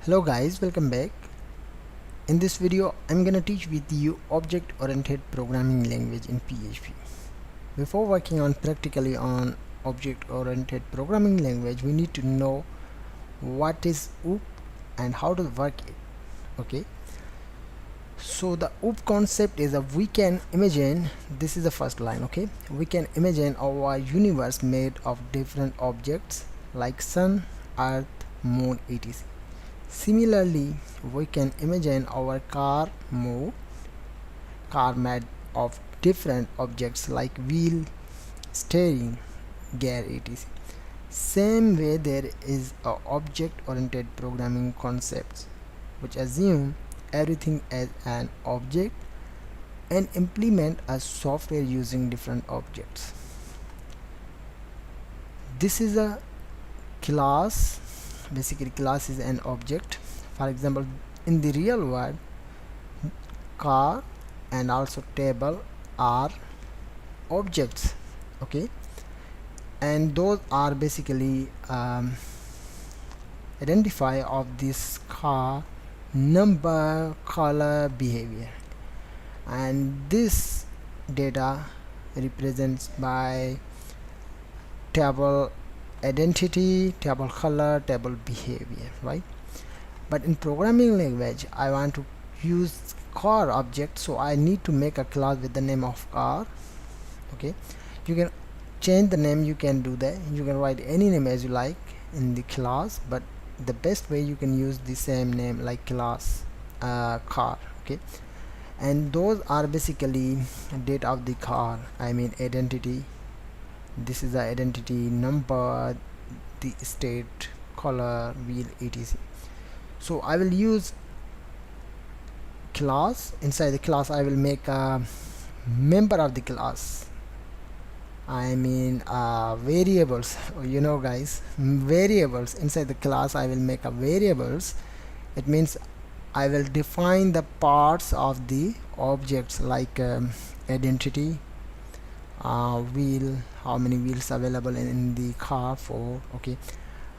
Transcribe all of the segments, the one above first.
Hello guys, welcome back. In this video I'm gonna teach with you object oriented programming language in PHP. Before working on practically on object oriented programming language, we need to know what is OOP and how to work it. Okay, so the OOP concept is that we can imagine, this is the first line, okay, we can imagine our universe made of different objects like sun, earth, moon, etc. Similarly, we can imagine our car made of different objects like wheel, steering, gear, etc. Same way, there is a object-oriented programming concepts which assume everything as an object and implement a software using different objects. This is a class. Basically, class is an object. For example, in the real world, car and also table are objects, okay, and those are basically identify of this car number, color, behavior, and this data represents by table identity, table color, table behavior, right? But in programming language, I want to use car object, so I need to make a class with the name of car. Okay, you can change the name, you can do that, you can write any name as you like in the class, but the best way you can use the same name like class car. Okay, and those are basically data of the car, I mean identity. This is the identity, number, the state, color, wheel, etc. So I will use class. Inside the class I will make a member of the class, I mean variables. You know guys, variables. Inside the class I will make a variables. It means I will define the parts of the objects like identity, wheel, how many wheels available in the car, for, okay,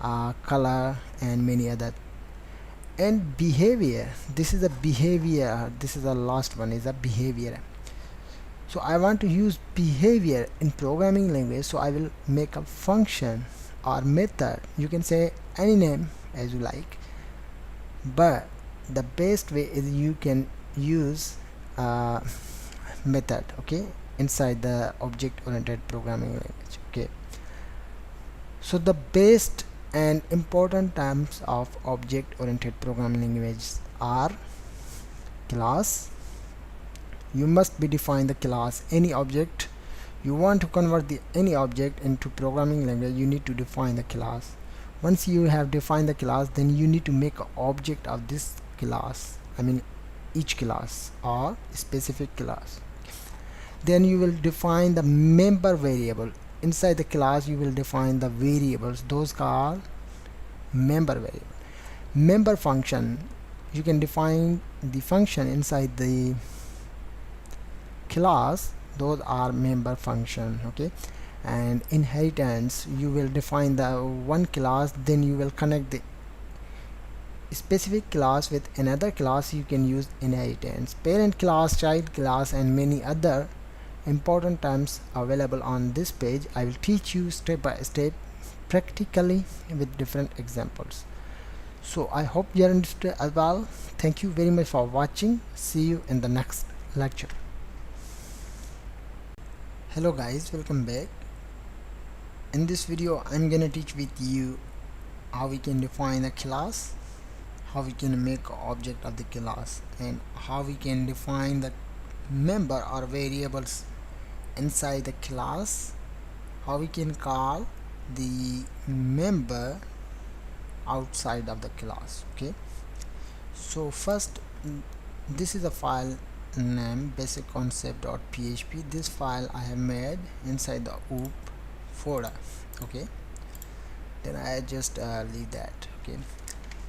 color, and many other. And behavior, this is a behavior, this is the last one, is a behavior. So I want to use behavior in programming language, so I will make a function or method. You can say any name as you like, but the best way is you can use method, okay, inside the object oriented programming language. Okay, so the best and important terms of object oriented programming languages are class. You must be define the class. Any object you want to convert any object into programming language, you need to define the class. Once you have defined the class, then you need to make an object of this class, I mean each class or specific class. Then you will define the member variable. Inside the class you will define the variables, those are member variable. Member function, you can define the function inside the class, those are member function. Okay, and inheritance, you will define the one class, then you will connect the specific class with another class, you can use inheritance. Parent class, child class, and many other important terms available on this page. I will teach you step by step practically with different examples. So I hope you understood as well. Thank you very much for watching. See you in the next lecture. Hello guys, welcome back. In this video I'm gonna teach with you how we can define a class, how we can make an object of the class, and how we can define the member or variables inside the class, how we can call the member outside of the class. Okay, so first, this is a file name basicconcept.php. this file I have made inside the OOP folder. Okay, then I just leave that. Okay,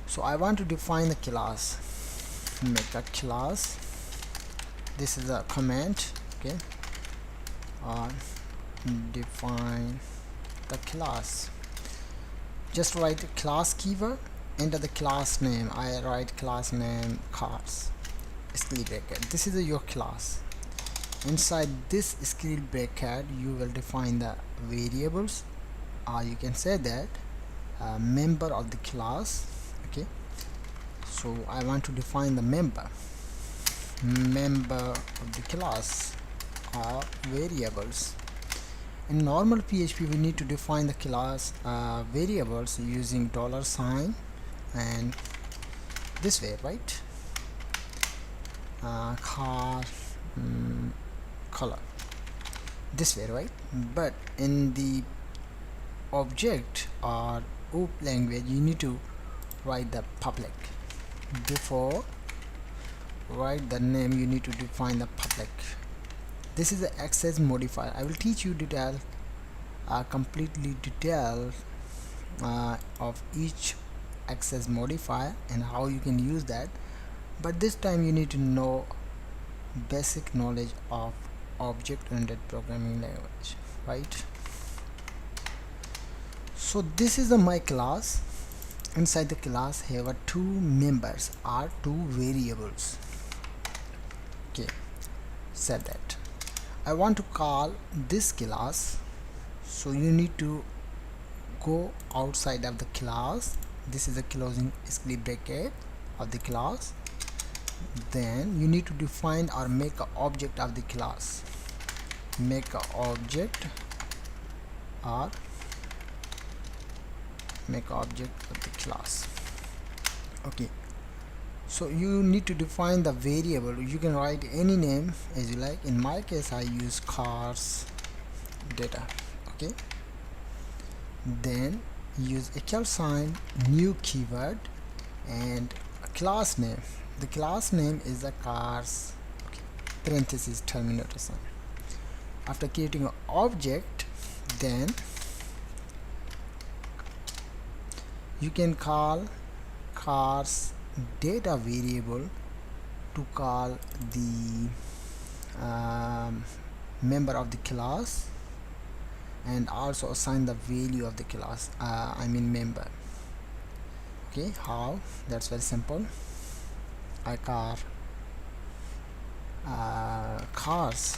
so I want to define the class, make a class. This is a command. Okay, define the class. Just write the class keyword enter the class name. I write class name cars square bracket. This is your class. Inside this square bracket you will define the variables, or you can say that member of the class. Okay, so I want to define the member of the class or variables. In normal PHP we need to define the class variables using $sign and this way, right? Car color this way, right? But in the object or OOP language you need to write the public. Before write the name you need to define the public. This is the access modifier. I will teach you completely detail of each access modifier and how you can use that, but this time you need to know basic knowledge of object-oriented programming language, right? So this is my class. Inside the class have two members or two variables. Okay, said that I want to call this class, so you need to go outside of the class. This is the closing square bracket of the class. Then you need to define or make an object of the class. Make an object or make object of the class. Okay, so you need to define the variable. You can write any name as you like. In my case I use cars data. Okay, then use equal sign, new keyword, and a class name. The class name is the cars, okay, parenthesis terminator sign. After creating an object, then you can call cars data variable to call the member of the class and also assign the value of the class, I mean member. Okay, how? That's very simple. I call cars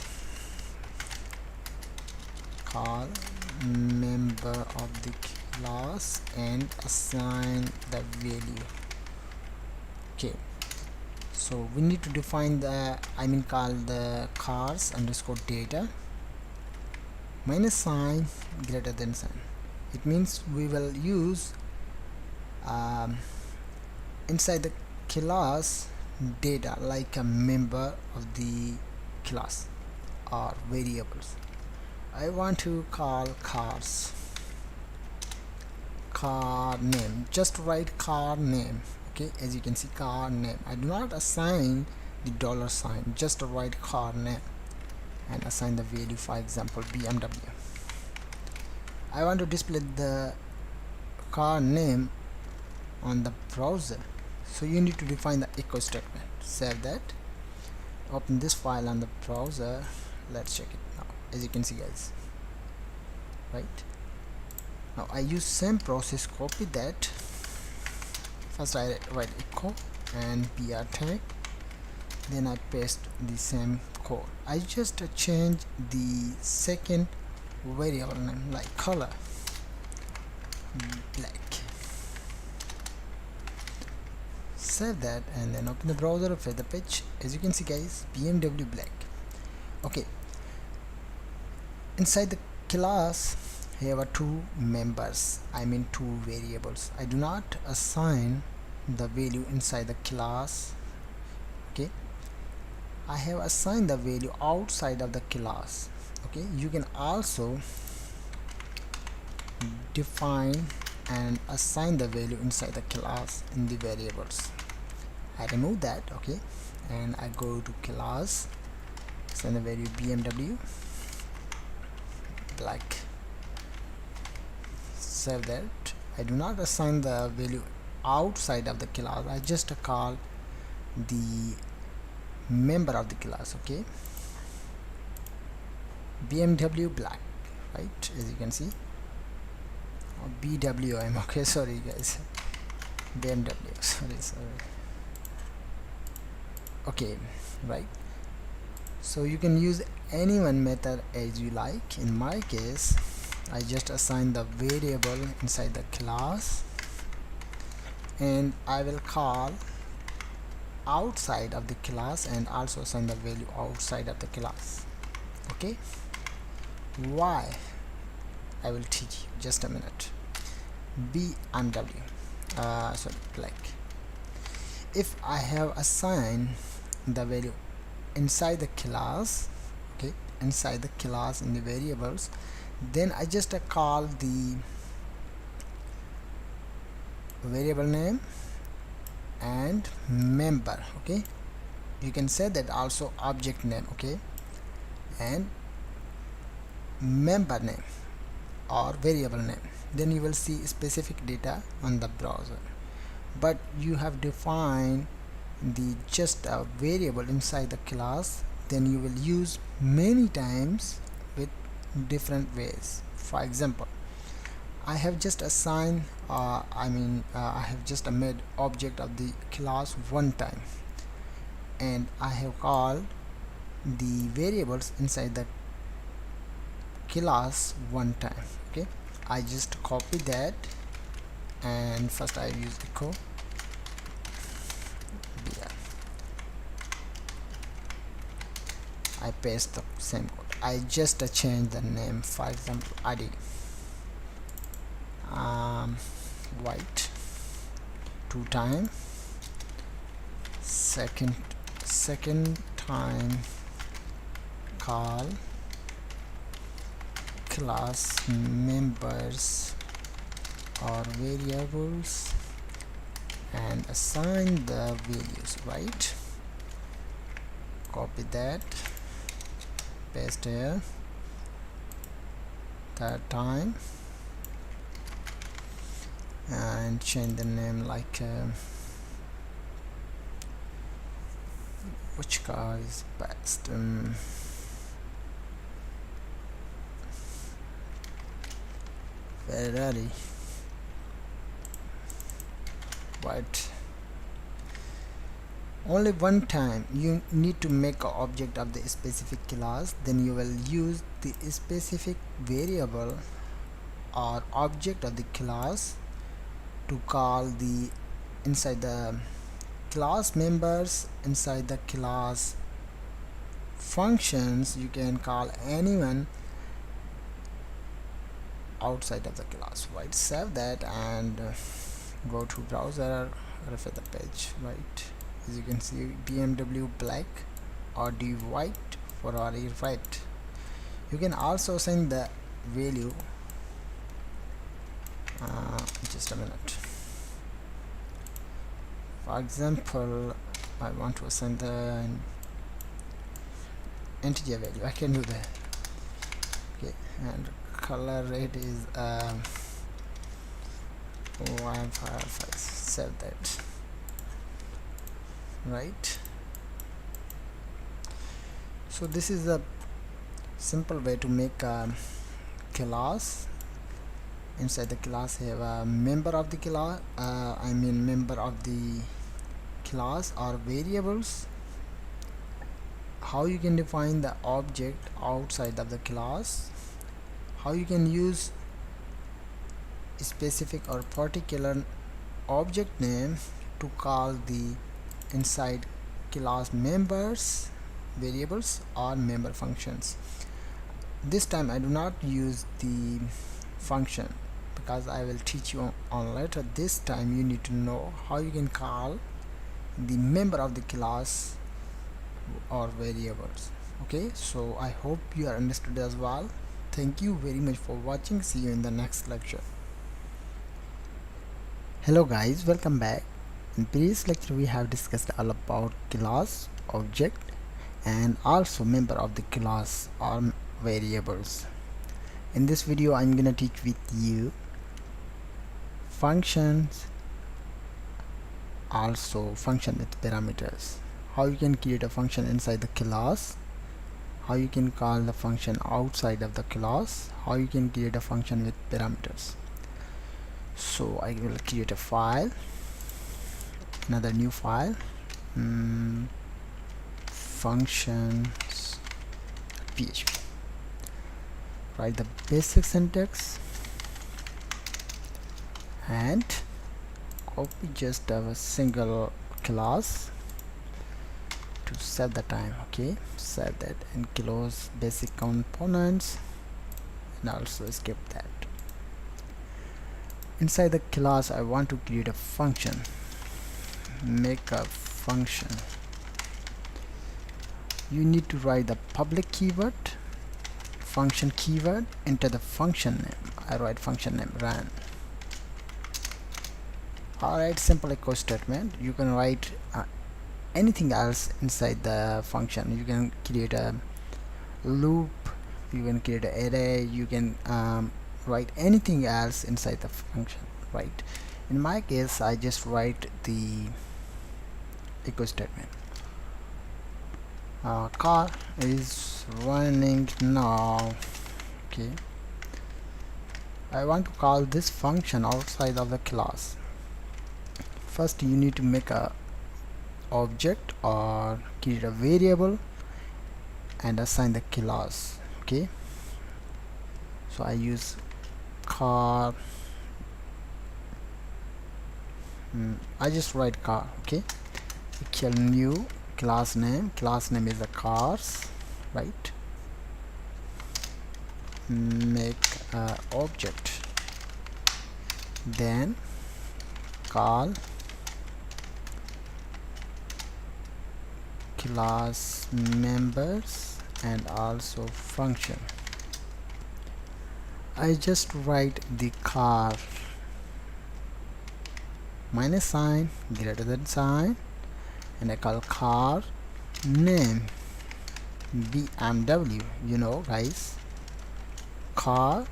call member of the class and assign the value. Okay, so we need to define the call the cars underscore data minus sign greater than sign. It means we will use inside the class data like a member of the class or variables. I want to call cars car name. Just write car name. Okay, as you can see, car name. I do not assign the $sign, just write car name and assign the value, for example BMW. I want to display the car name on the browser, so you need to define the echo statement. Save that, open this file on the browser. Let's check it now. As you can see, guys, right now I use same process. Copy that. First I write echo and br tag, then I paste the same code. I just change the second variable name like color black. Save that and then open the browser, refresh the page. As you can see, guys, BMW black. Okay, inside the class here are two members, two variables. I do not assign the value inside the class. Okay, I have assigned the value outside of the class. Okay, you can also define and assign the value inside the class in the variables. I remove that. Okay, and I go to class, send the value BMW black. Save that. I do not assign the value outside of the class. I just call the member of the class. Okay, BMW black, right? As you can see, or BWM. Okay, sorry guys, BMW. Sorry. Okay, right. So you can use any one method as you like. In my case, I just assign the variable inside the class, and I will call outside of the class and also assign the value outside of the class. Okay, why? I will teach you, just a minute. BMW, sorry, black. If I have assigned the value inside the class, okay, inside the class in the variables, then I just call the variable name and member. Okay, you can say that also object name, okay, and member name or variable name. Then you will see specific data on the browser, but you have defined the just a variable inside the class, then you will use many times with different ways. For example, I have just assigned I have just made object of the class one time, and I have called the variables inside the class one time. Okay, I just copy that, and first I use echo br. I paste the same code. I just change the name, for example ID, white, two time, second time call class members or variables and assign the values, right? Copy that, paste here, third time, and change the name like which car is best. Ferrari, but only one time you need to make an object of the specific class, then you will use the specific variable or object of the class to call the inside the class members, inside the class functions. You can call anyone outside of the class, right? Save that and go to browser, refresh the page, right? As you can see, BMW black or D white for our right. You can also send the value, just a minute. For example, I want to assign the integer value. I can do that. Okay, and color red is 155. Save that, right? So this is a simple way to make a class. Inside the class have a member of the class, member of the class or variables. How you can define the object outside of the class, how you can use specific or particular object name to call the inside class members, variables or member functions. This time I do not use the function because I will teach you on later. This time you need to know how you can call the member of the class or variables. Okay, so I hope you are understood as well. Thank you very much for watching. See you in the next lecture. Hello guys, welcome back. In previous lecture we have discussed all about class, object and also member of the class or variables. In this video I'm gonna teach with you functions, also function with parameters, how you can create a function inside the class, how you can call the function outside of the class, how you can create a function with parameters. So I will create a file another new file, functions php. Write the basic syntax and copy just a single class to save the time. Okay, save that and close basic components and also skip that. Inside the class I want to create a function. Make a function. You need to write the public keyword, function keyword, enter the function name. I write function name run. Alright, simple echo statement. You can write anything else inside the function. You can create a loop, you can create an array, you can write anything else inside the function, right? In my case I just write the echo statement. Car is running now. Okay, I want to call this function outside of the class. First you need to make a object or create a variable and assign the class. Okay, so I use car. I just write car. Okay, equal new class name is a cars, right? Make object, then call class members and also function. I just write the car minus sign greater than sign and I call car name BMW. You know guys, car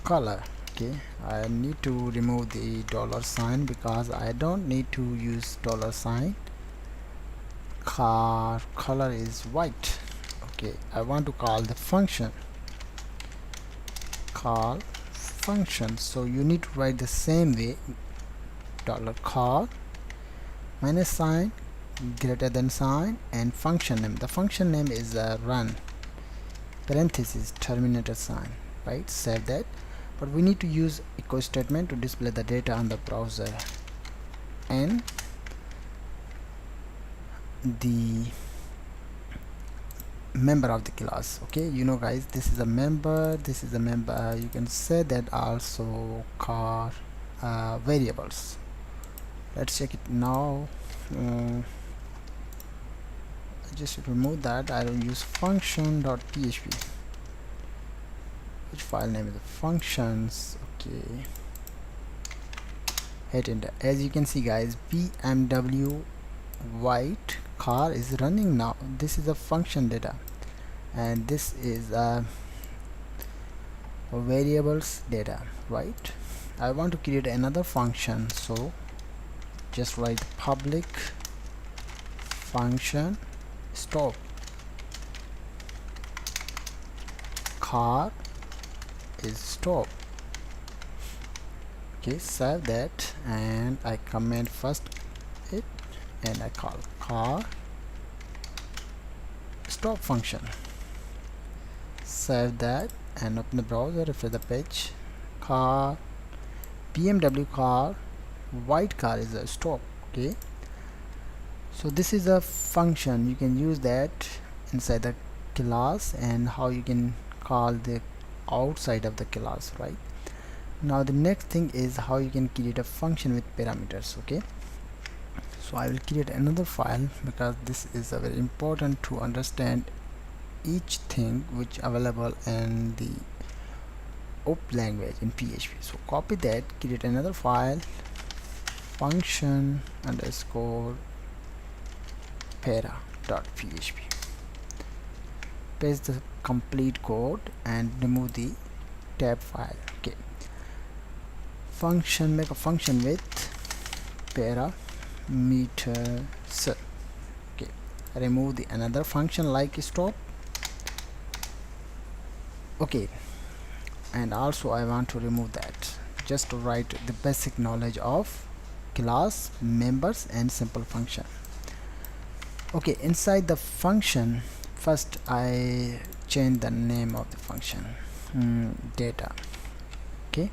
color. Okay, I need to remove the dollar sign because I don't need to use dollar sign. Car color is white. Okay, I want to call the function, call function. So you need to write the same way, dollar call minus sign greater than sign and function name. The function name is run parenthesis terminator sign, right? Save that. But we need to use echo statement to display the data on the browser and the member of the class. Okay, you know guys, this is a member, this is a member. You can say that also car variables. Let's check it now. I just remove that. I don't use function.php. which file name is the functions. Okay, hit enter. As you can see guys, BMW white car is running now. This is a function data and this is variables data, right? I want to create another function, so just write public function stop car is stop. Okay, save that and I comment first it and I call car stop function. Save that and open the browser, refresh the page. Car BMW car white car is a stop. Okay, so this is a function. You can use that inside the class and how you can call the outside of the class, right? Now the next thing is how you can create a function with parameters. Okay, so I will create another file because this is a very important to understand each thing which available in the OP language in PHP. So copy that, create another file, function underscore para.php. Paste the complete code and remove the tab file. Okay, function, make a function with parameters. Okay, remove the another function like stop. Okay, and also I want to remove that just to write the basic knowledge of class, members and simple function. Okay, inside the function, first I change the name of the function, data. Okay,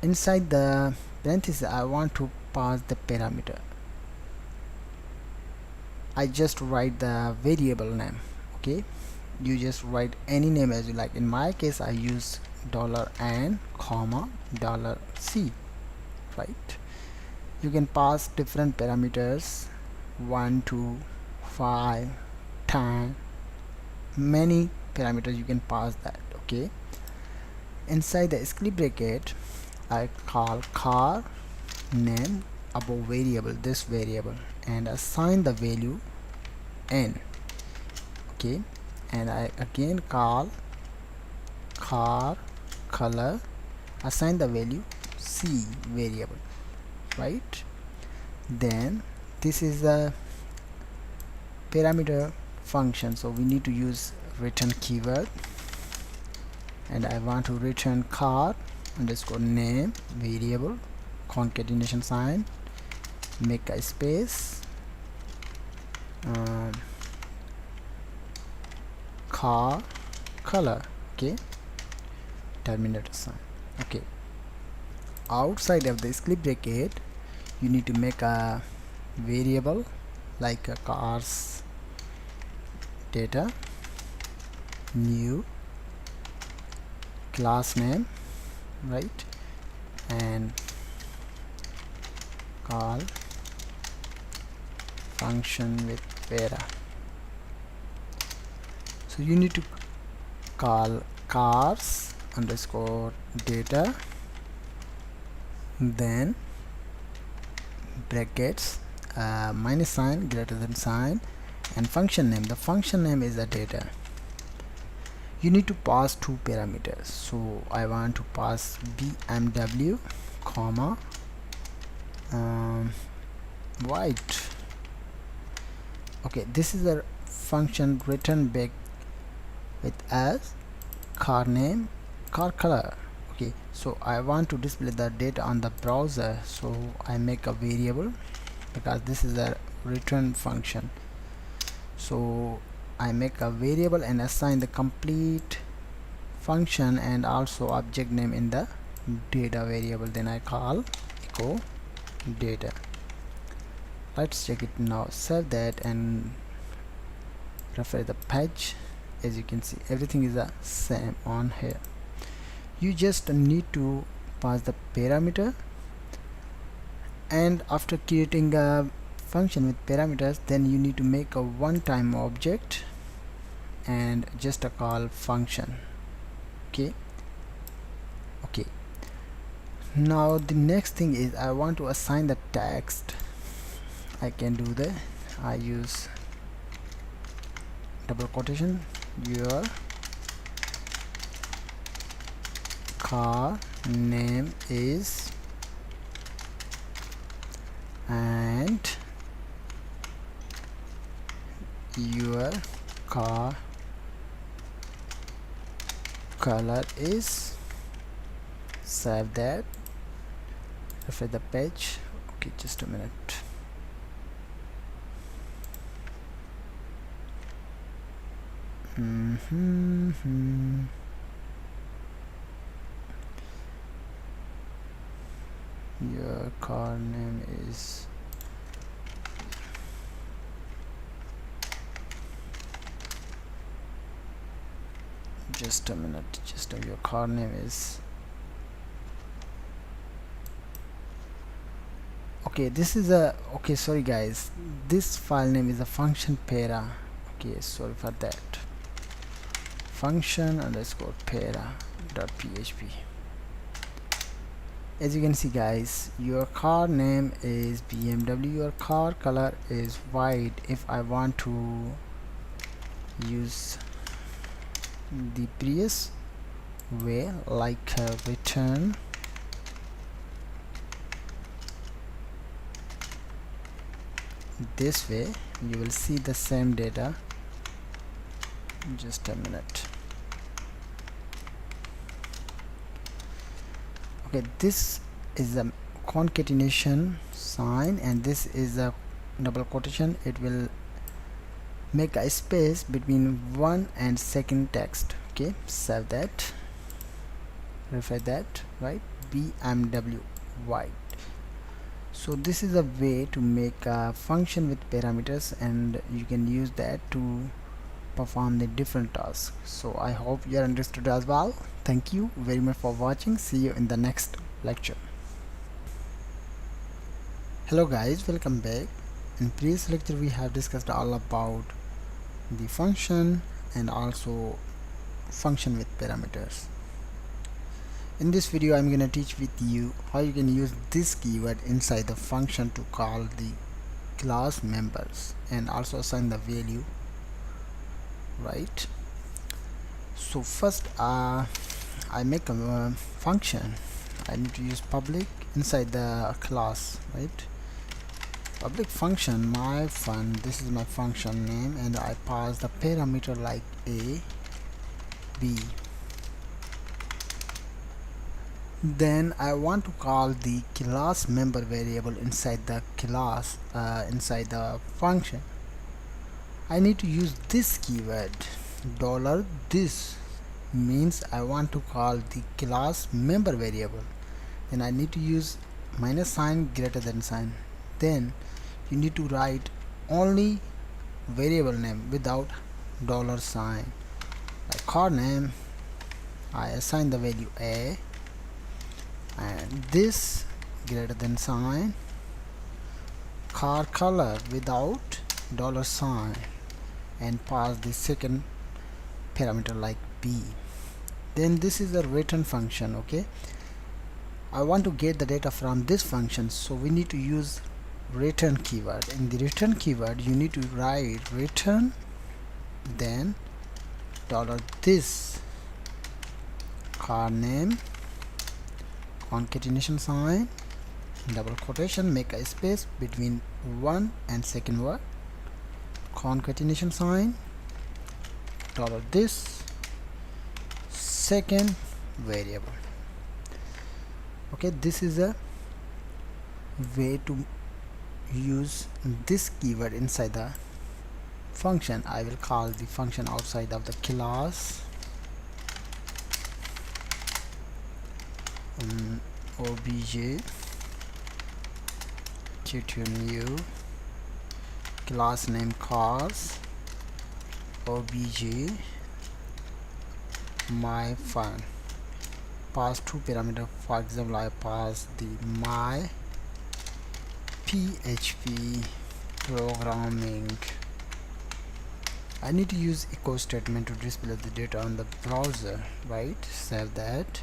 inside the parenthesis I want to pass the parameter. I just write the variable name. Okay, you just write any name as you like. In my case I use $n, $C, right? You can pass different parameters, 1, 2, 5, 10, many parameters you can pass that. Okay, inside the script bracket I call car name above variable, this variable, and assign the value n. Okay, and I again call car color, assign the value C variable, right? Then this is the parameter function, so we need to use return keyword, and I want to return car underscore name variable, concatenation sign, make a space, car color. Okay, terminator sign. Okay, outside of the script bracket you need to make a variable like a cars data, new class name, right, and call function with para. So you need to call cars underscore data, then brackets, minus sign, greater than sign, and function name. The function name is the data. You need to pass two parameters, so I want to pass BMW comma white. Okay, this is a function return back with as car name, car color. Okay, so I want to display the data on the browser, so I make a variable because this is a return function. So I make a variable and assign the complete function and also object name in the data variable. Then I call echo data. Let's check it now. Save that and refresh the page. As you can see, everything is the same on here. You just need to pass the parameter, and after creating a function with parameters, then you need to make a one-time object and just a call function. Okay, now the next thing is I want to assign the text. I can do that. I use double quotation, your car name is, and your car color is. Save that, refresh the page. Okay, just a minute. Your car name is, just a minute, your car name is. Okay, this is a, okay, sorry guys, this file name is a function para. Okay, sorry for that. Function underscore para dot php. As you can see guys, your car name is BMW, your car color is white. If I want to use the previous way, like return this way, you will see the same data. Just a minute. Okay, this is a concatenation sign and this is a double quotation. It will make a space between one and second text. Okay, save that, refresh that, right? BMW white. So this is a way to make a function with parameters, and you can use that to perform the different tasks. So I hope you are understood as well. Thank you very much for watching. See you in the next lecture. Hello guys, welcome back. In previous lecture we have discussed all about the function and also function with parameters. In this video I'm gonna teach with you how you can use this keyword inside the function to call the class members and also assign the value, right? So first I make a function. I need to use public inside the class, right? Public function my fun, this is my function name, and I pass the parameter like a, b. Then I want to call the class member variable inside the class, inside the function. I need to use this keyword. $this means I want to call the class member variable. Then I need to use minus sign greater than sign. Then you need to write only variable name without $sign. Like car name, I assign the value a, and this greater than sign, car color without $sign, and pass the second parameter like b. Then this is a return function. Okay, I want to get the data from this function, so we need to use return keyword. In the return keyword you need to write return, then $this, car name, concatenation sign, double quotation, make a space between one and second word, concatenation sign, $this, second variable. Okay, this is a way to use this keyword inside the function. I will call the function outside of the class, obj new, class name cars, obj my fun, pass two parameter. For example, I pass the my PHP programming. I need to use echo statement to display the data on the browser, right? Save that,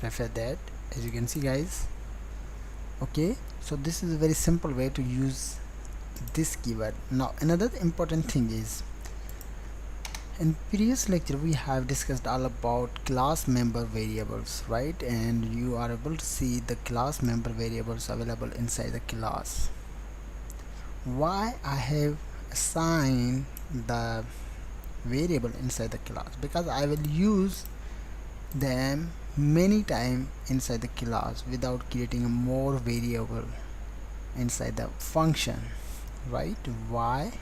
refresh that, as you can see guys. Okay, so this is a very simple way to use this keyword. Now another important thing is, in previous lecture we have discussed all about class member variables, right? And you are able to see the class member variables available inside the class. Why I have assigned the variable inside the class? Because I will use them many times inside the class without creating a more variable inside the function, right? Why?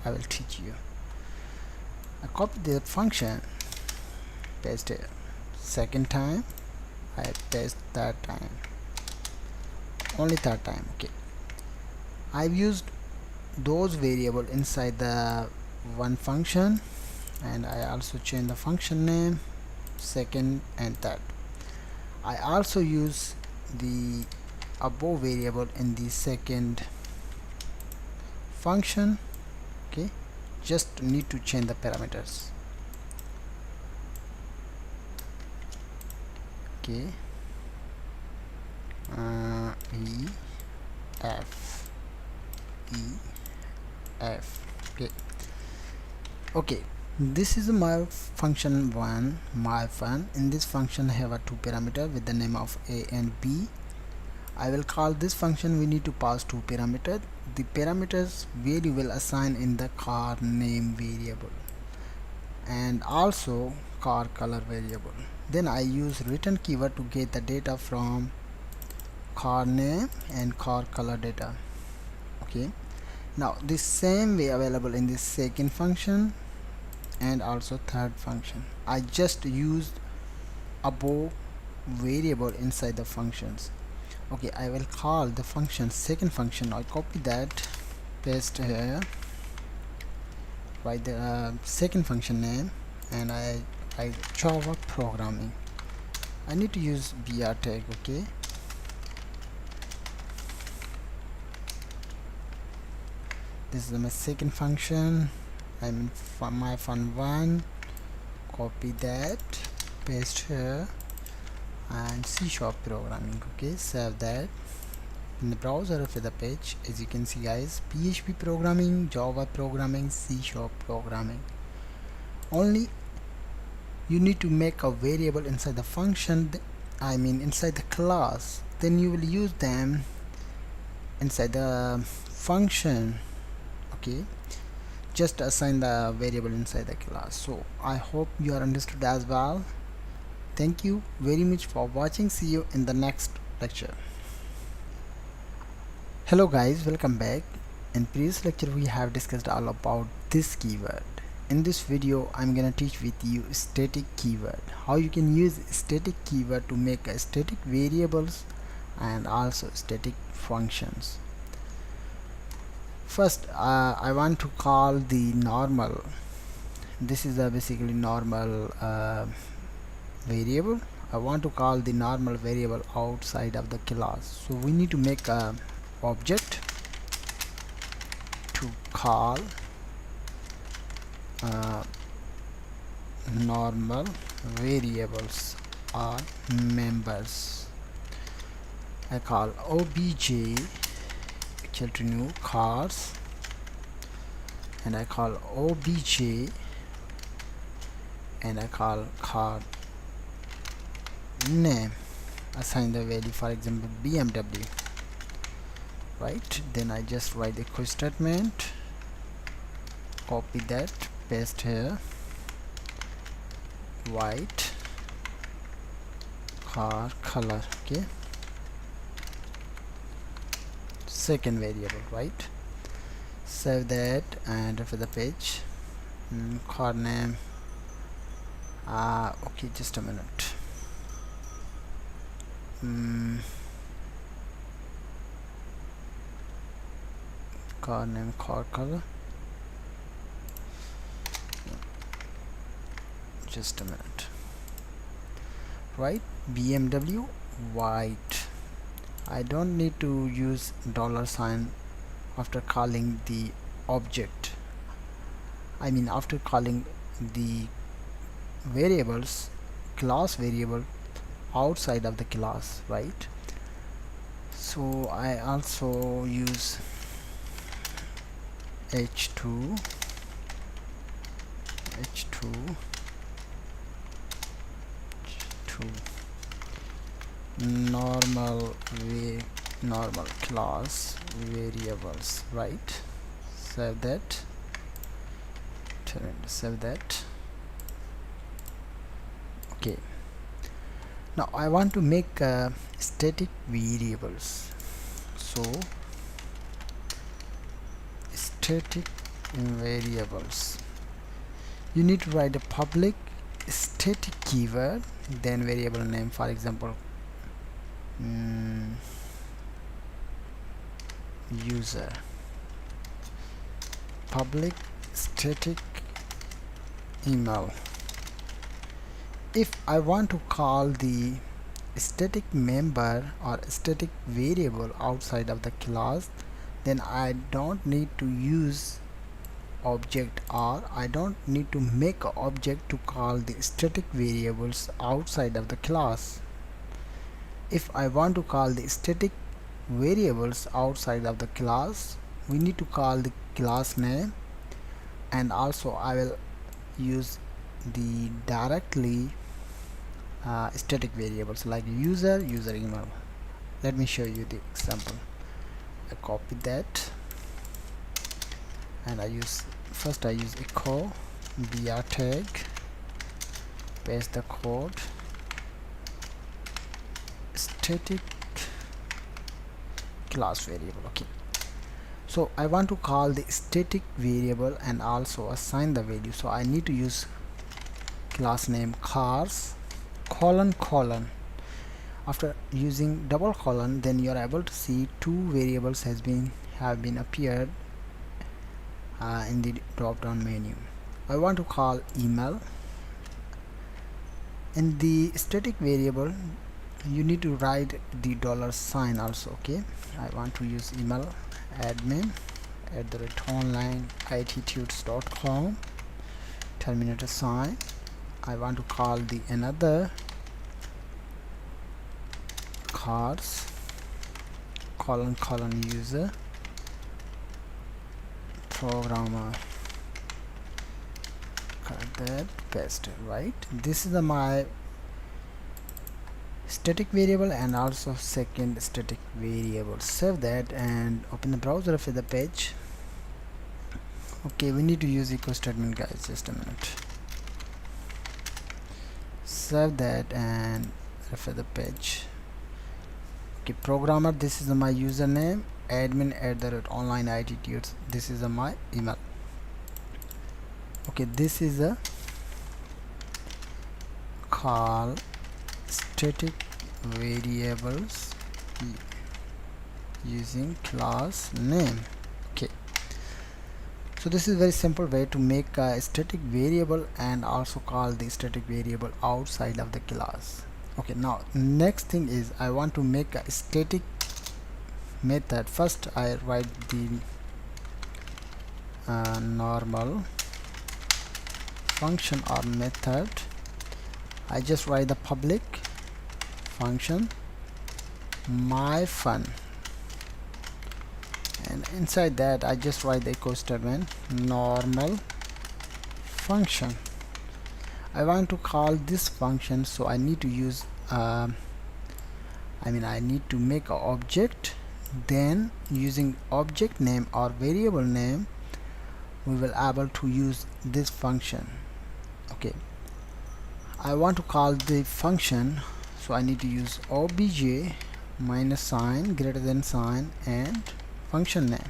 I will teach you. I copy the function, paste it second time, I paste third time, only third time. Okay, I've used those variable inside the one function, and I also change the function name second and third. I also use the above variable in the second function. Okay, just need to change the parameters. Okay, E F E F. Okay, this is my function one, my fun. In this function I have a two parameter with the name of a and b. I will call this function. We need to pass two parameters. The parameters value will assign in the car name variable and also car color variable. Then I use return keyword to get the data from car name and car color data. Okay, now this same way available in this second function and also third function. I just used above variable inside the functions. Okay, I will call the function second function. I copy that, paste here, write the second function name, and I Java programming. I need to use br tag. Okay, this is my second function. I'm in my fun1, copy that, paste here, and C# programming. Okay, save that in the browser of the page. As you can see guys, PHP programming, Java programming, C# programming. Only you need to make a variable inside the function, inside the class, then you will use them inside the function. Okay, just assign the variable inside the class. So I hope you are understood as well. Thank you very much for watching. See you in the next lecture. Hello guys, welcome back. In previous lecture we have discussed all about this keyword. In this video I'm gonna teach with you static keyword, how you can use static keyword to make a static variables and also static functions. First I want to call the normal. This is a basically normal variable. I want to call the normal variable outside of the class, so we need to make a object to call normal variables or members. I call obj equal to new cars, and I call obj and I call car name, assign the value, for example BMW, right? Then I just write the echo statement, copy that, paste here, white car color. Okay, second variable, right? Save that and refresh the page. Car name, okay, just a minute. Car name, car color, just a minute, right? BMW white. I don't need to use $sign after calling the object, after calling the variables, class variable outside of the class, right? So I also use h2 normal class variables, right? Save that, save that. Okay, now I want to make static variables. So static variables, you need to write a public static keyword, then variable name, for example user, public static email. If I want to call the static member or static variable outside of the class, then I don't need to use object, or I don't need to make an object to call the static variables outside of the class. If I want to call the static variables outside of the class, we need to call the class name, and also I will use the directly static variables like user email. Let me show you the example. I copy that and I use echo br tag, paste the code, static class variable. Okay, so I want to call the static variable and also assign the value, so I need to use class name cars colon colon. After using double colon, then you are able to see two variables have been appeared in the drop down menu. I want to call email. In the static variable you need to write the $sign also. Okay, I want to use email admin@onlineITtuts.com terminator sign. I want to call the another cars colon colon user programmer. Correct that, paste it, right? This is my static variable and also second static variable. Save that and open the browser for the page. Okay, we need to use echo statement, guys. Just a minute. Save that and refer the page. Okay, programmer, this is my username, admin@onlineITtuts. This is my email. Okay, this is a call static variables using class name. Okay, so this is very simple way to make a static variable and also call the static variable outside of the class. Okay, now next thing is I want to make a static method. First I write the normal function or method. I just write the public function my fun, and inside that I just write the echo statement normal function. I want to call this function, so I need to use I need to make an object. Then using object name or variable name we will able to use this function. Okay, I want to call the function, so I need to use obj minus sign greater than sign and function name.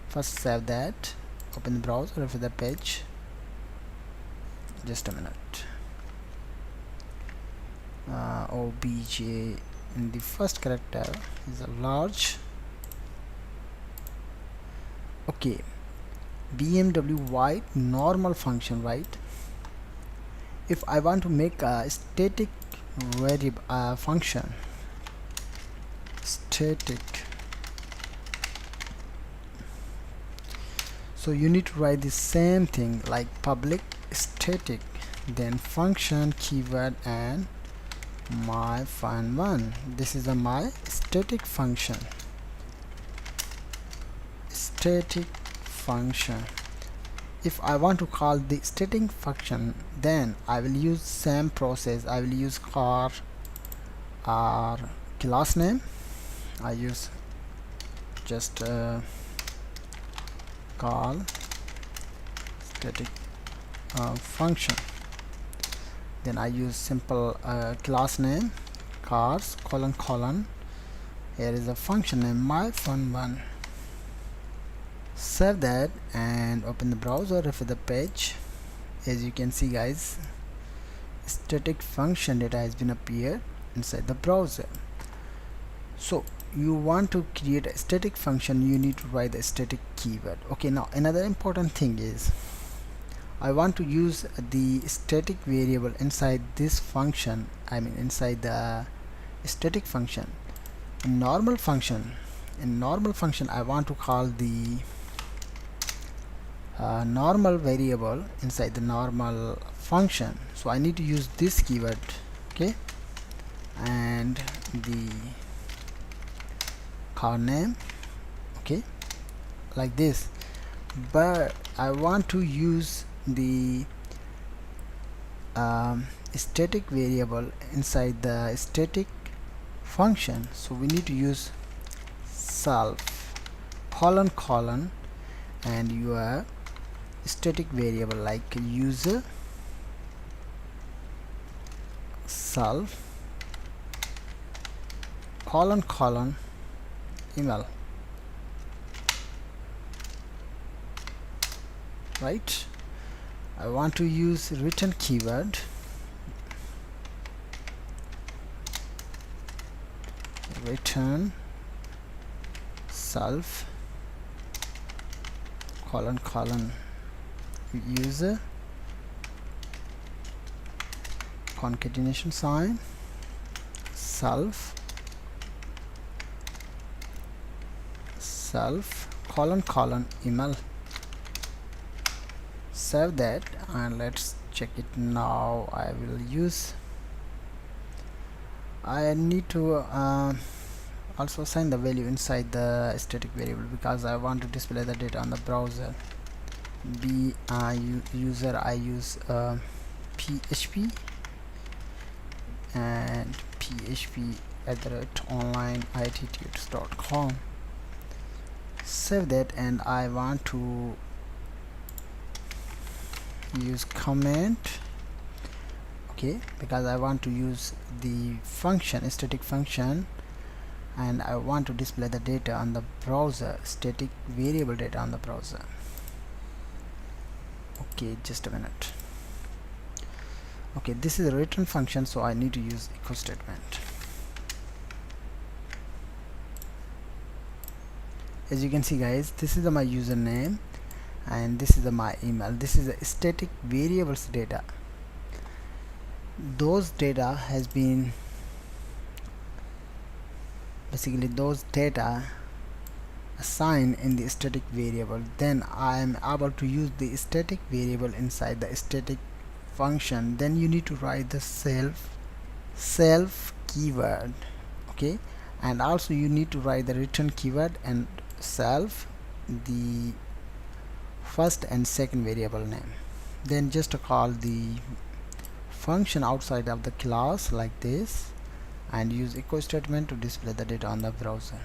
First save that, open the browser for the page. Just a minute. Obj in the first character is a large. Okay, BMW white normal function, right? If I want to make a static variable function, static, so you need to write the same thing like public static, then function keyword and my fun one. This is my static function. Static function. If I want to call the static function, then I will use same process. I will use car or class name. I use just call static function. Then I use simple class name cars colon colon. Here is a function name my fun one. Save that and open the browser for the page. As you can see, guys, static function data has been appeared inside the browser. So you want to create a static function, you need to write the static keyword. Okay, now another important thing is I want to use the static variable inside this function, inside the static function. In normal function I want to call the normal variable inside the normal function, so I need to use this keyword. Okay, and the car name, okay, like this. But I want to use the static variable inside the static function, so we need to use self colon colon and your static variable like user self colon email, right? I want to use return keyword, return self colon user concatenation sign self colon email. Save that and let's check it now. I need to also assign the value inside the static variable because I want to display the data on the browser. User I use PHP and php@onlineITtuts.com. Save that, and I want to use comment, okay, because I want to use the function, static function, and I want to display the data on the browser, static variable data on the browser. Okay, just a minute. Okay, this is a return function, so I need to use echo statement. As you can see guys, this is my username and this is my email. This is a static variables data. Those data has been basically those data assigned in the static variable. Then I am able to use the static variable inside the static function. Then you need to write the self keyword, okay, and also you need to write the return keyword and self, the first and second variable name. Then just call the function outside of the class like this and use echo statement to display the data on the browser.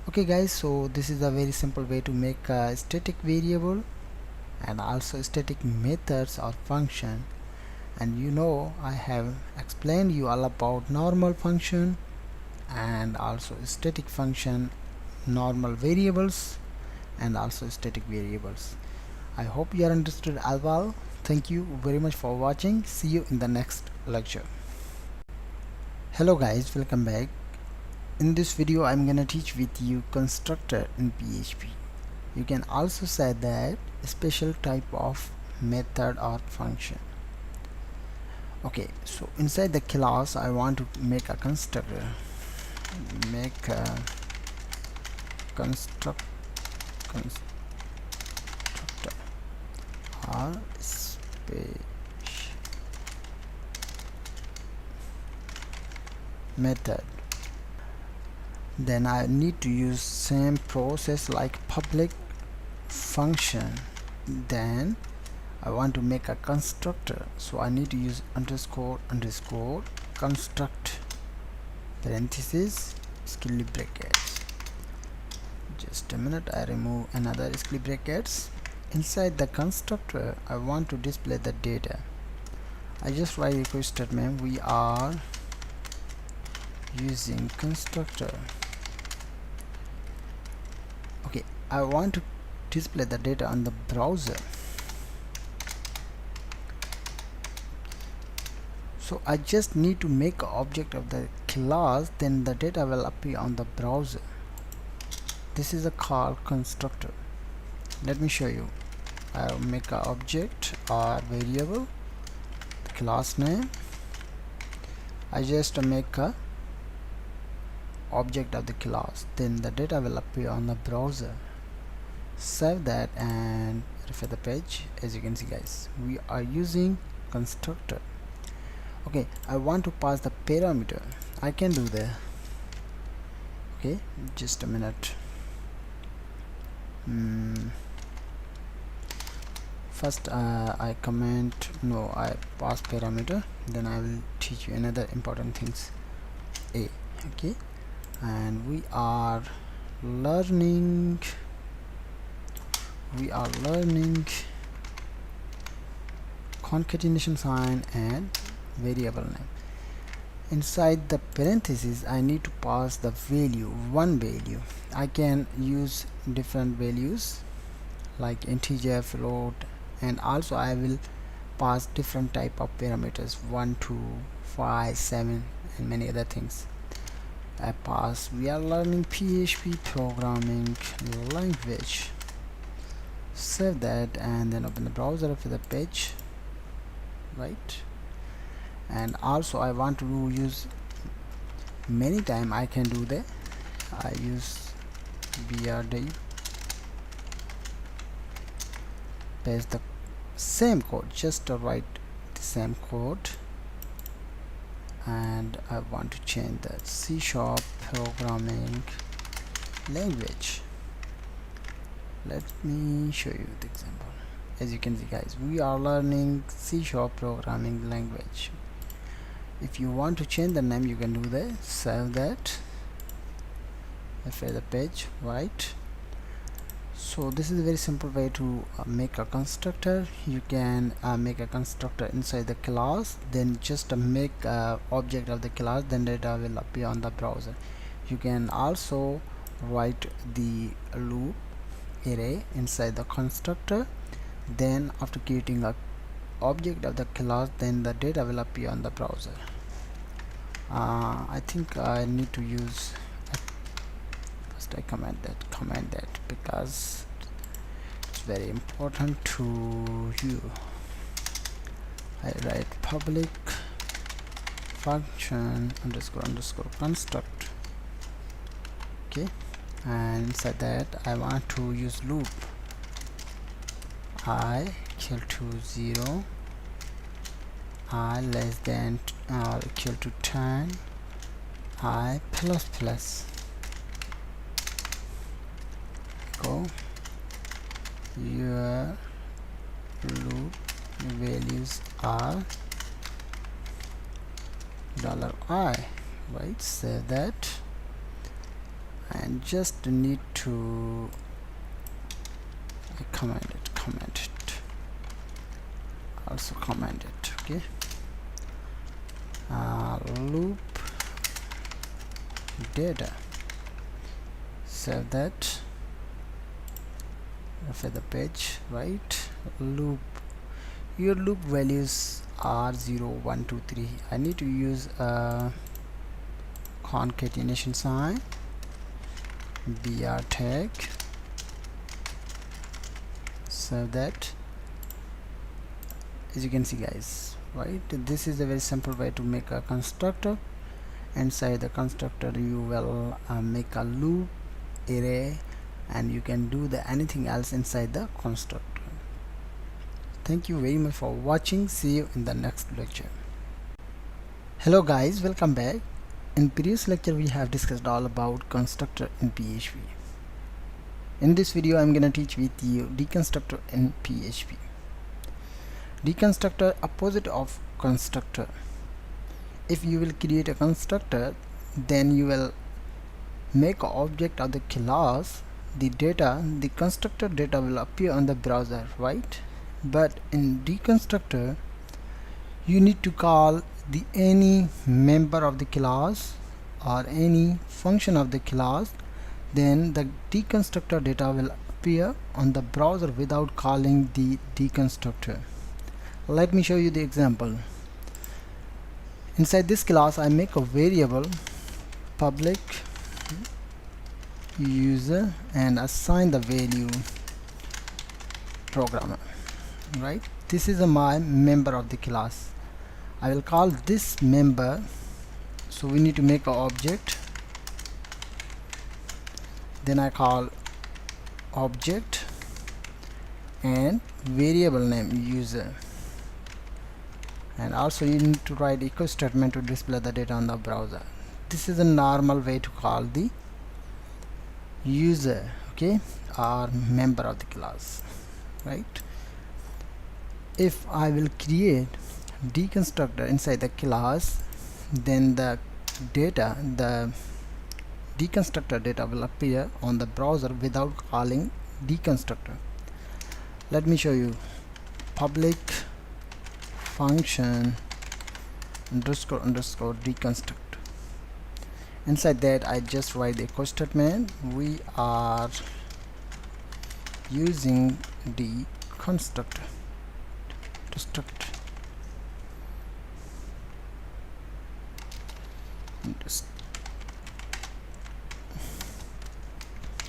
Okay guys, so this is a very simple way to make a static variable and also static methods or function. And you know, I have explained you all about normal function and also static function, normal variables and also static variables. I hope you are understood as well. Thank you very much for watching. See you in the next lecture. Hello guys, welcome back. In this video I'm gonna teach with you constructor in PHP. You can also say that a special type of method or function. Okay, so inside the class I want to make a constructor. Make a constructor or space method. Then I need to use same process like public function. Then I want to make a constructor, so I need to use underscore construct parenthesis curly brackets. Just a minute, I remove another curly brackets. Inside the constructor I want to display the data. I just write echo statement. We are using constructor. Okay, I want to display the data on the browser, so I just need to make an object of the class, then the data will appear on the browser. This is a call constructor. Let me show you. I'll make an object or variable, the class name. I just make a object of the class, then the data will appear on the browser. Save that and refresh the page. As you can see guys, we are using constructor. Okay, I want to pass the parameter. I can do that. Okay, just a minute. First I pass parameter, then I will teach you another important things. Okay, and we are learning concatenation sign and variable name. Inside the parentheses I need to pass the value, one value. I can use different values like integer, float, and also I will pass different type of parameters 1, 2, 5, 7 and many other things. I pass. We are learning PHP programming language. Save that and then open the browser for the page, right? And also I want to use many time. I can do that. I use brd, paste the same code, just to write the same code, and I want to change the C# programming language. Let me show you the example. As you can see guys, we are learning C# programming language. If you want to change the name, you can do that. Save that, refresh the page, right? So this is a very simple way to make a constructor. You can make a constructor inside the class, then just make object of the class, then data will appear on the browser. You can also write the loop array inside the constructor, then after creating a object of the class, then the data will appear on the browser. I think I need to use first I command that because it's very important to you. I write public function underscore construct, okay, and inside that I want to use loop I equal to 0, I less than or equal to 10, I plus plus. Go your loop values are $i, right? Save that and just need to comment it, also comment it, okay. Loop data, save that, refresh the page, right? Loop, your loop values are 0, 1, 2, 3. I need to use a concatenation sign, br tag, save that. As you can see guys, right, this is a very simple way to make a constructor. Inside the constructor you will make a loop array, and you can do the anything else inside the constructor. Thank you very much for watching. See you in the next lecture. Hello guys, welcome back. In previous lecture we have discussed all about constructor in PHP. In this video I'm gonna teach with you deconstructor in PHP. Deconstructor opposite of constructor. If you will create a constructor, then you will make an object of the class, the data, the constructor data will appear on the browser, right? But in deconstructor you need to call the any member of the class or any function of the class, then the deconstructor data will appear on the browser without calling the deconstructor. Let me show you the example. Inside this class I make a variable public user and assign the value programmer, right? This is my member of the class. I will call this member, so we need to make an object, then I call object and variable name user, and also you need to write echo statement to display the data on the browser. This is a normal way to call the user, okay, or member of the class, right? If I will create deconstructor inside the class, then the data, the deconstructor data will appear on the browser without calling deconstructor. Let me show you. Public function underscore underscore deconstruct. Inside that I just write the echo statement. We are using the constructor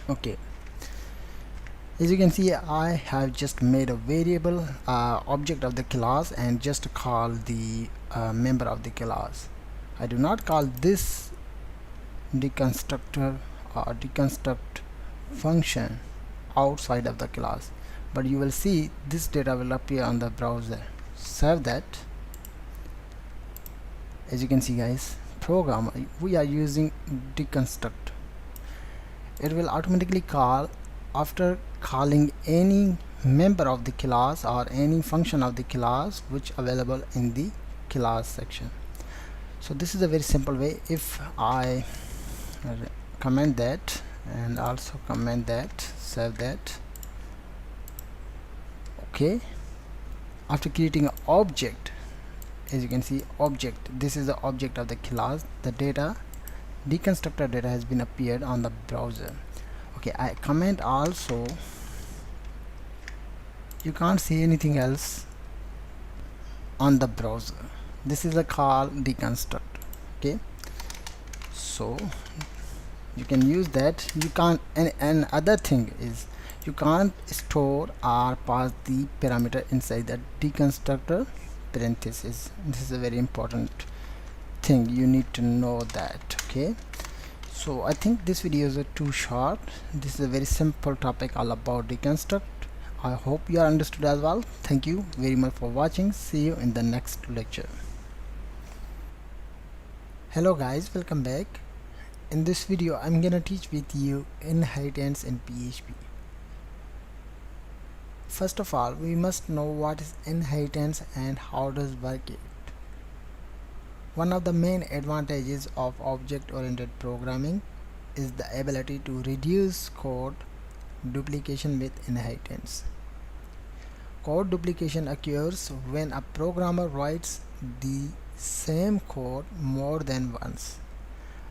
okay. As you can see, I have just made a variable object of the class and just call the member of the class. I do not call this deconstructor or deconstruct function outside of the class, but you will see this data will appear on the browser. Save that. As you can see guys, program, we are using deconstruct. It will automatically call after calling any member of the class or any function of the class which available in the class section. So this is a very simple way. If I comment that and also comment that, save that. Okay, after creating an object, as you can see, object, this is the object of the class. The data, deconstructor data, has been appeared on the browser. Okay, I comment also, you can't see anything else on the browser. This is a call deconstruct. Okay, so you can use that. You can't, and other thing is you can't store or pass the parameter inside the deconstructor parenthesis. This is a very important thing, you need to know that. Okay, so I think this video is too short. This is a very simple topic all about deconstruct. I hope you are understood as well. Thank you very much for watching. See you in the next lecture. Hello guys, welcome back. In this video I'm gonna teach with you inheritance in PHP. First of all, we must know what is inheritance and how does work it. One of the main advantages of object-oriented programming is the ability to reduce code duplication with inheritance. Code duplication occurs when a programmer writes the same code more than once,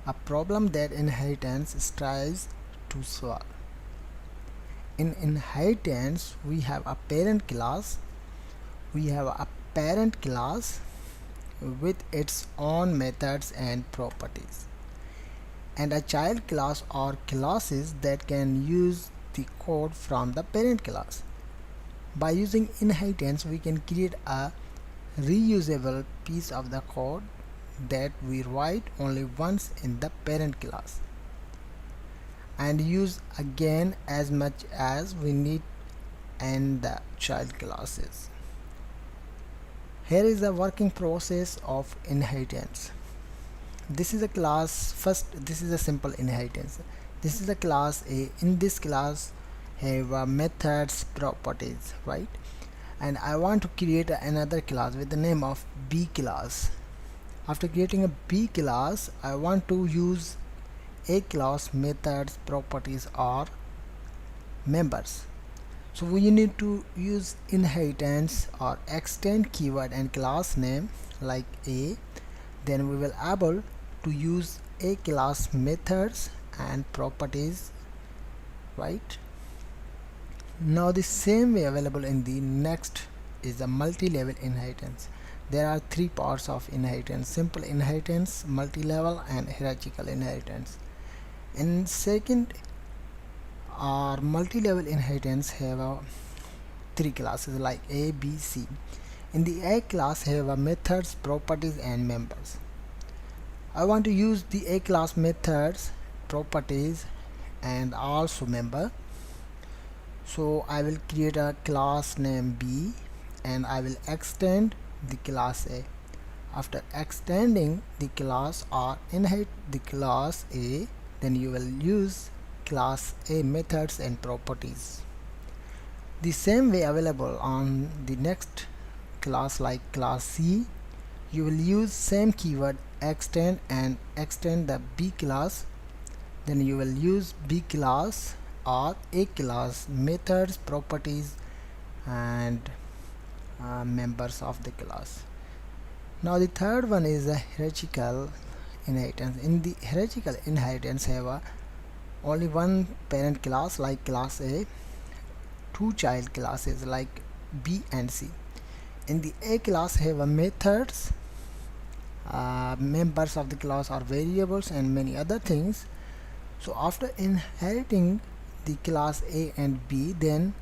a problem that inheritance strives to solve. In inheritance, we have a parent class. With its own methods and properties, and a child class or classes that can use the code from the parent class. By using inheritance, we can create a reusable piece of the code that we write only once in the parent class and use again as much as we need in the child classes. Here is the working process of inheritance. This is a class. First, this is a simple inheritance. This is a class A. In this class have methods, properties, right? And I want to create another class with the name of B class. After creating a B class, I want to use A class methods, properties, or members. So we need to use inheritance or extend keyword and class name like A. Then we will able to use A class methods and properties, right? Now the same way available in the next is the multi-level inheritance. There are three parts of inheritance: simple inheritance, multi-level, and hierarchical inheritance. In second, our multi-level inheritance have three classes like A, B, C. In the A class have methods, properties, and members. I want to use the A class methods, properties, and also member. So I will create a class name B and I will extend the class A. After extending the class or inherit the class A, then you will use class A methods and properties. The same way available on the next class like class C. You will use same keyword extend and extend the B class. Then you will use B class or A class methods, properties, and members of the class. Now the third one is the hierarchical inheritance. In the hierarchical inheritance have only one parent class like class A, two child classes like B and C. In the A class have methods, members of the class are variables and many other things. So after inheriting the class A and B, then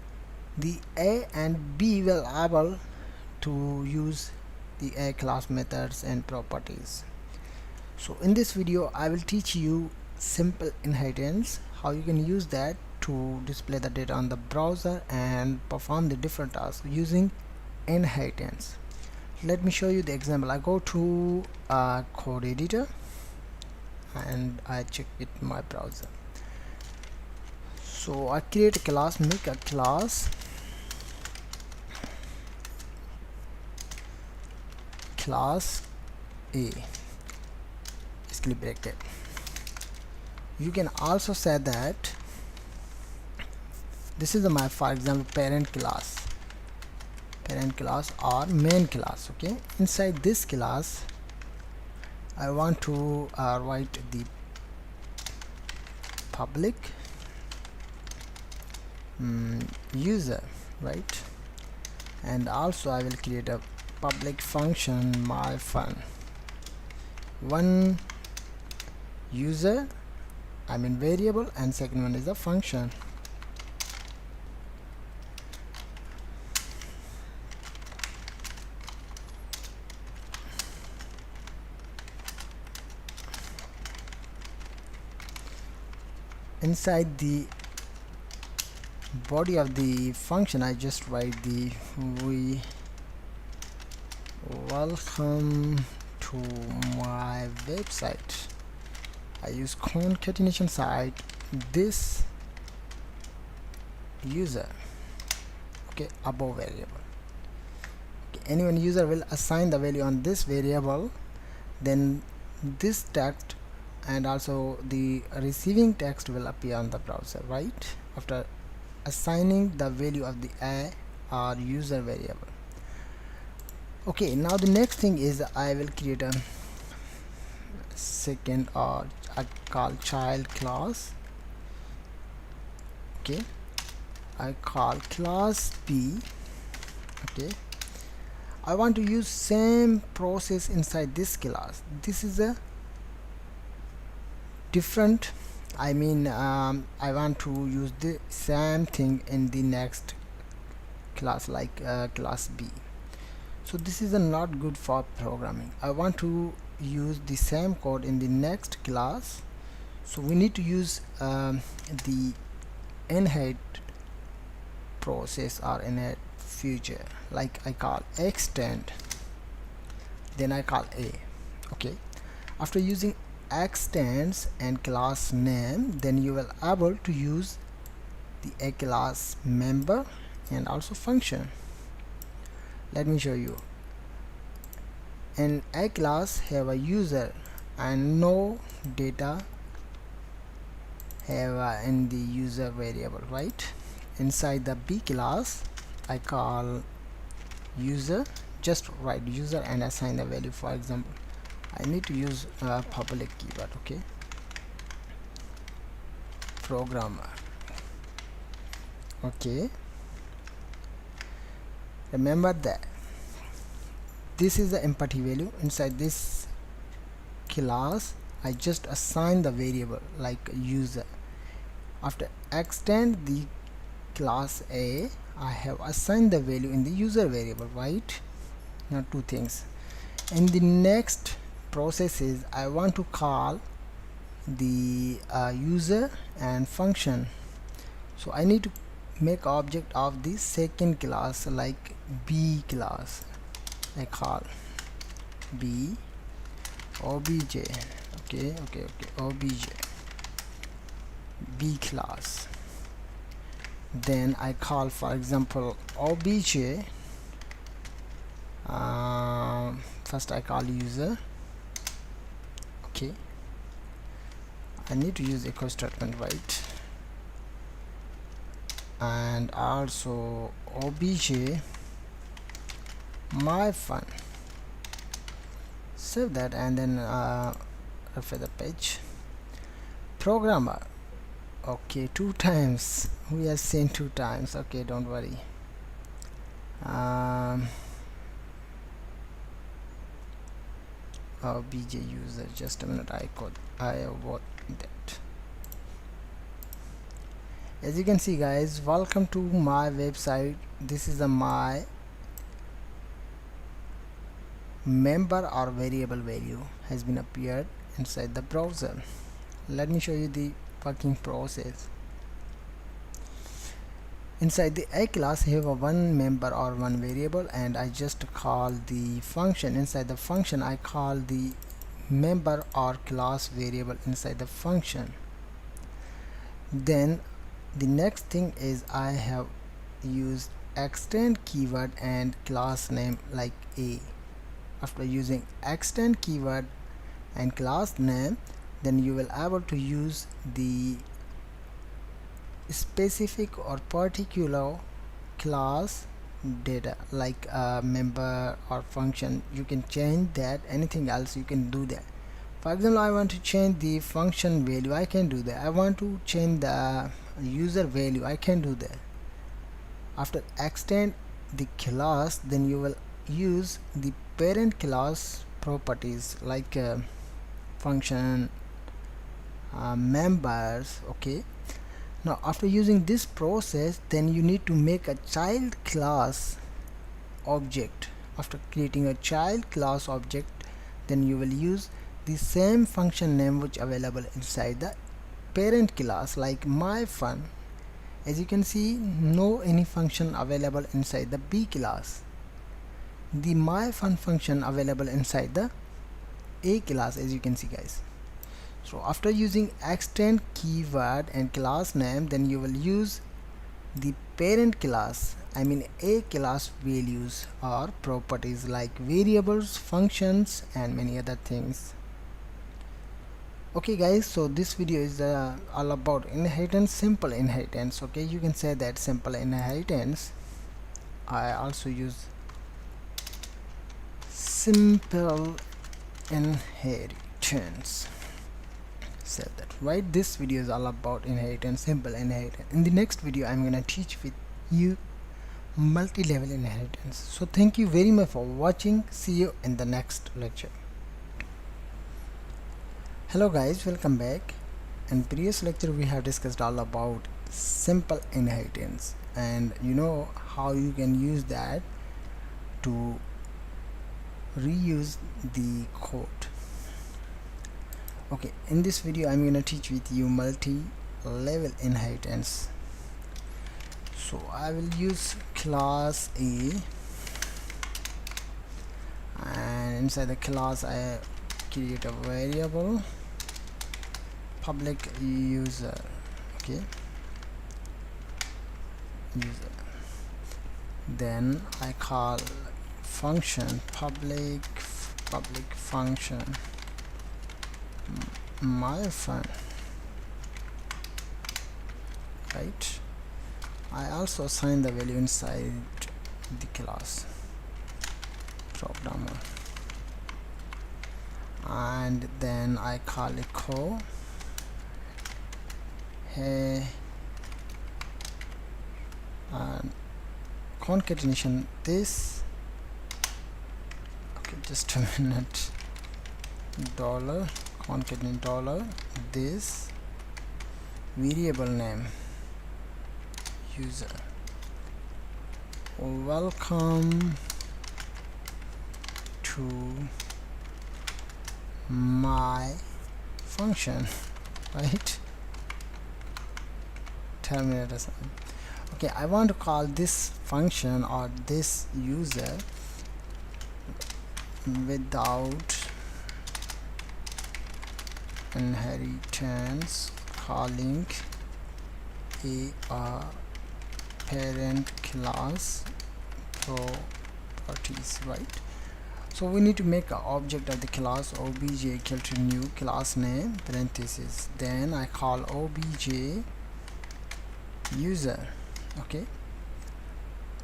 the A and B will able to use the A class methods and properties. So in this video I will teach you simple inheritance, how you can use that to display the data on the browser and perform the different tasks using inheritance. Let me show you the example. I go to code editor and I check it in my browser. So I create a class, make a class A, basically bracket. You can also say that this is my, for example, parent class or main class. Okay, inside this class I want to write the public user, right? And also I will create a public function my fun. One user, I mean variable, and second one is a function. Inside the body of the function I just write the we welcome to my website. I use concatenation site this user, okay, above variable. Okay, anyone user will assign the value on this variable, then this text and also the receiving text will appear on the browser, right, after assigning the value of the a or user variable. Okay, now the next thing is I will create a second, or I call child class. Okay, I call class B. Okay, I want to use same process inside this class. This is a different, I mean I want to use the same thing in the next class like class B. So this is not good for programming. I want to use the same code in the next class, so we need to use the inherit process or inherit feature, like I call extend, then I call A. Okay, after using extends and class name, then you will able to use the A class member and also function. Let me show you. In A class have a user and no data have in the user variable, right? Inside the B class I call user, just write user and assign the value. For example, I need to use public keyword. Okay, programmer. Okay, remember that this is the empty value. Inside this class I just assign the variable like user. After extend the class A, I have assigned the value in the user variable, right? Now two things. In the next processes I want to call the user and function, so I need to make object of the second class like B class. I call B obj. Okay, obj B class. Then I call, for example, obj. First I call user. Okay, I need to use echo statement, right? And also obj my fun. save that and then refresh the page. Programmer, okay, 2 times we are saying 2 times. Okay, don't worry. BJ user, just a minute, I avoid that. As you can see guys, welcome to my website. This is my member or variable value has been appeared inside the browser. Let me show you the working process. Inside the A class, you have a one member or one variable, and I just call the function. Inside the function, I call the member or class variable inside the function. Then the next thing is I have used extend keyword and class name like A. After using extend keyword and class name, then you will able to use the specific or particular class data like a member or function. You can change that. Anything else you can do that. For example, I want to change the function value, I can do that. I want to change the user value, I can do that. After extend the class, then you will use the parent class properties like function members. Okay, now after using this process, then you need to make a child class object. After creating a child class object, then you will use the same function name which available inside the parent class like my fun. As you can see, no any function available inside the B class. The my fun function available inside the A class, as you can see guys. So after using extend keyword and class name, then you will use the parent class, I mean A class values or properties like variables, functions and many other things. Okay guys, so this video is all about inheritance, simple inheritance. Okay, you can say that simple inheritance. I also use simple inheritance. Said that right. This video is all about inheritance, simple inheritance. In the next video, I'm gonna teach with you multi-level inheritance. So thank you very much for watching. See you in the next lecture. Hello guys, welcome back. In previous lecture we have discussed all about simple inheritance, and you know how you can use that to reuse the code. Okay, in this video I'm gonna teach with you multi-level inheritance. So I will use class A, and inside the class I create a variable public user. Okay, user. Then I call function public function my fun, right? I also assign the value inside the class programmer, and then I call echo hey concatenation this. Okay, just a minute. Dollar concatenate dollar this variable name user. Welcome to my function, right? Terminate or something. Okay, I want to call this function or this user without inheritance, calling a parent class properties, right? So we need to make an object of the class obj equal to new class name parenthesis, then I call obj user. Okay,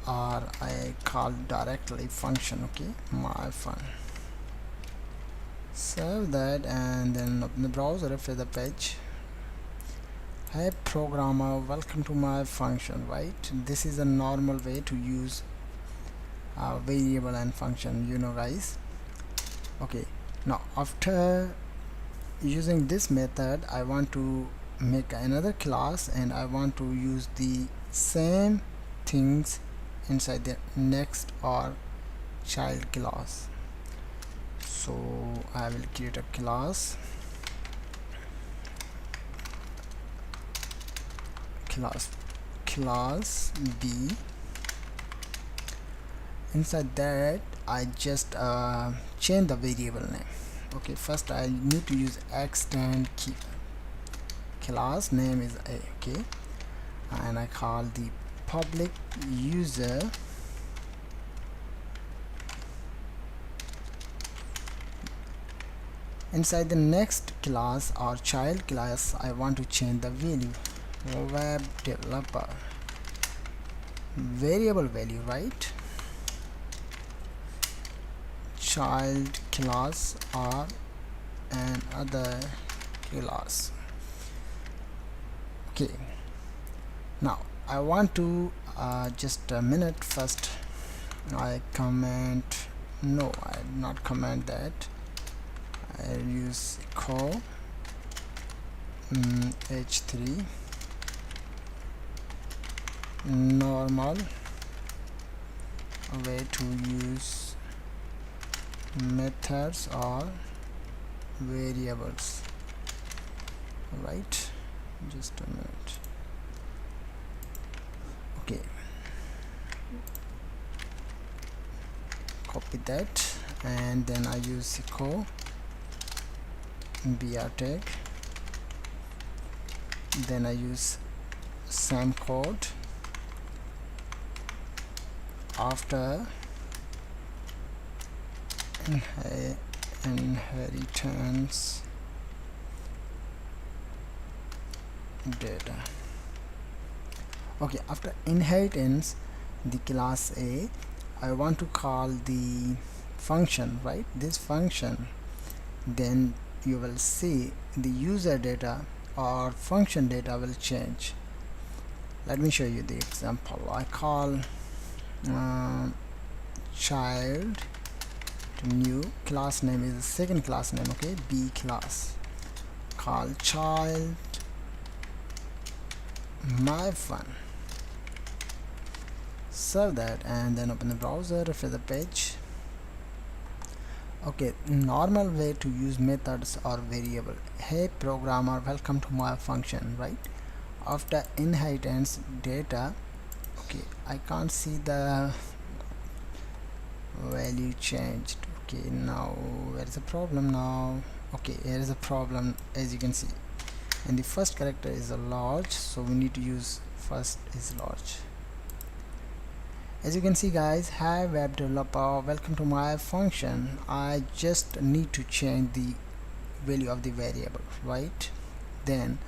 or I call directly function. Okay, my fun. save that, and then open the browser, refresh the page. Hey programmer, welcome to my function, right? This is a normal way to use variable and function, you know guys. Okay, now after using this method, I want to make another class and I want to use the same things inside the next or child class. So I will create a class B. Inside that I just change the variable name. Okay, first I need to use extend key. Class name is A, okay, and I call the public user inside the next class or child class. I want to change the value web developer variable value, right? Child class or another class. Okay, now I want to just a minute, first I comment, no, I not comment that, I use echo h3 normal way to use methods or variables, right? Just a minute. Okay, copy that, and then I use echo br tag, then I use same code after inheritance data. Okay, after inheritance the class A, I want to call the function, right? This function, then you will see the user data or function data will change. Let me show you the example. I call child to new, class name is the second class name, okay, B class, call child my fun, save that, and then open the browser, refresh the page. Okay, normal way to use methods or variable. Hey programmer, welcome to my function, right? After inheritance data, okay, I can't see the value changed. Okay, now where is the problem now? Okay, here is a problem. As you can see, and the first character is a large, so we need to use first is large. As you can see guys, hi web developer, welcome to my function. I just need to change the value of the variable, right? Then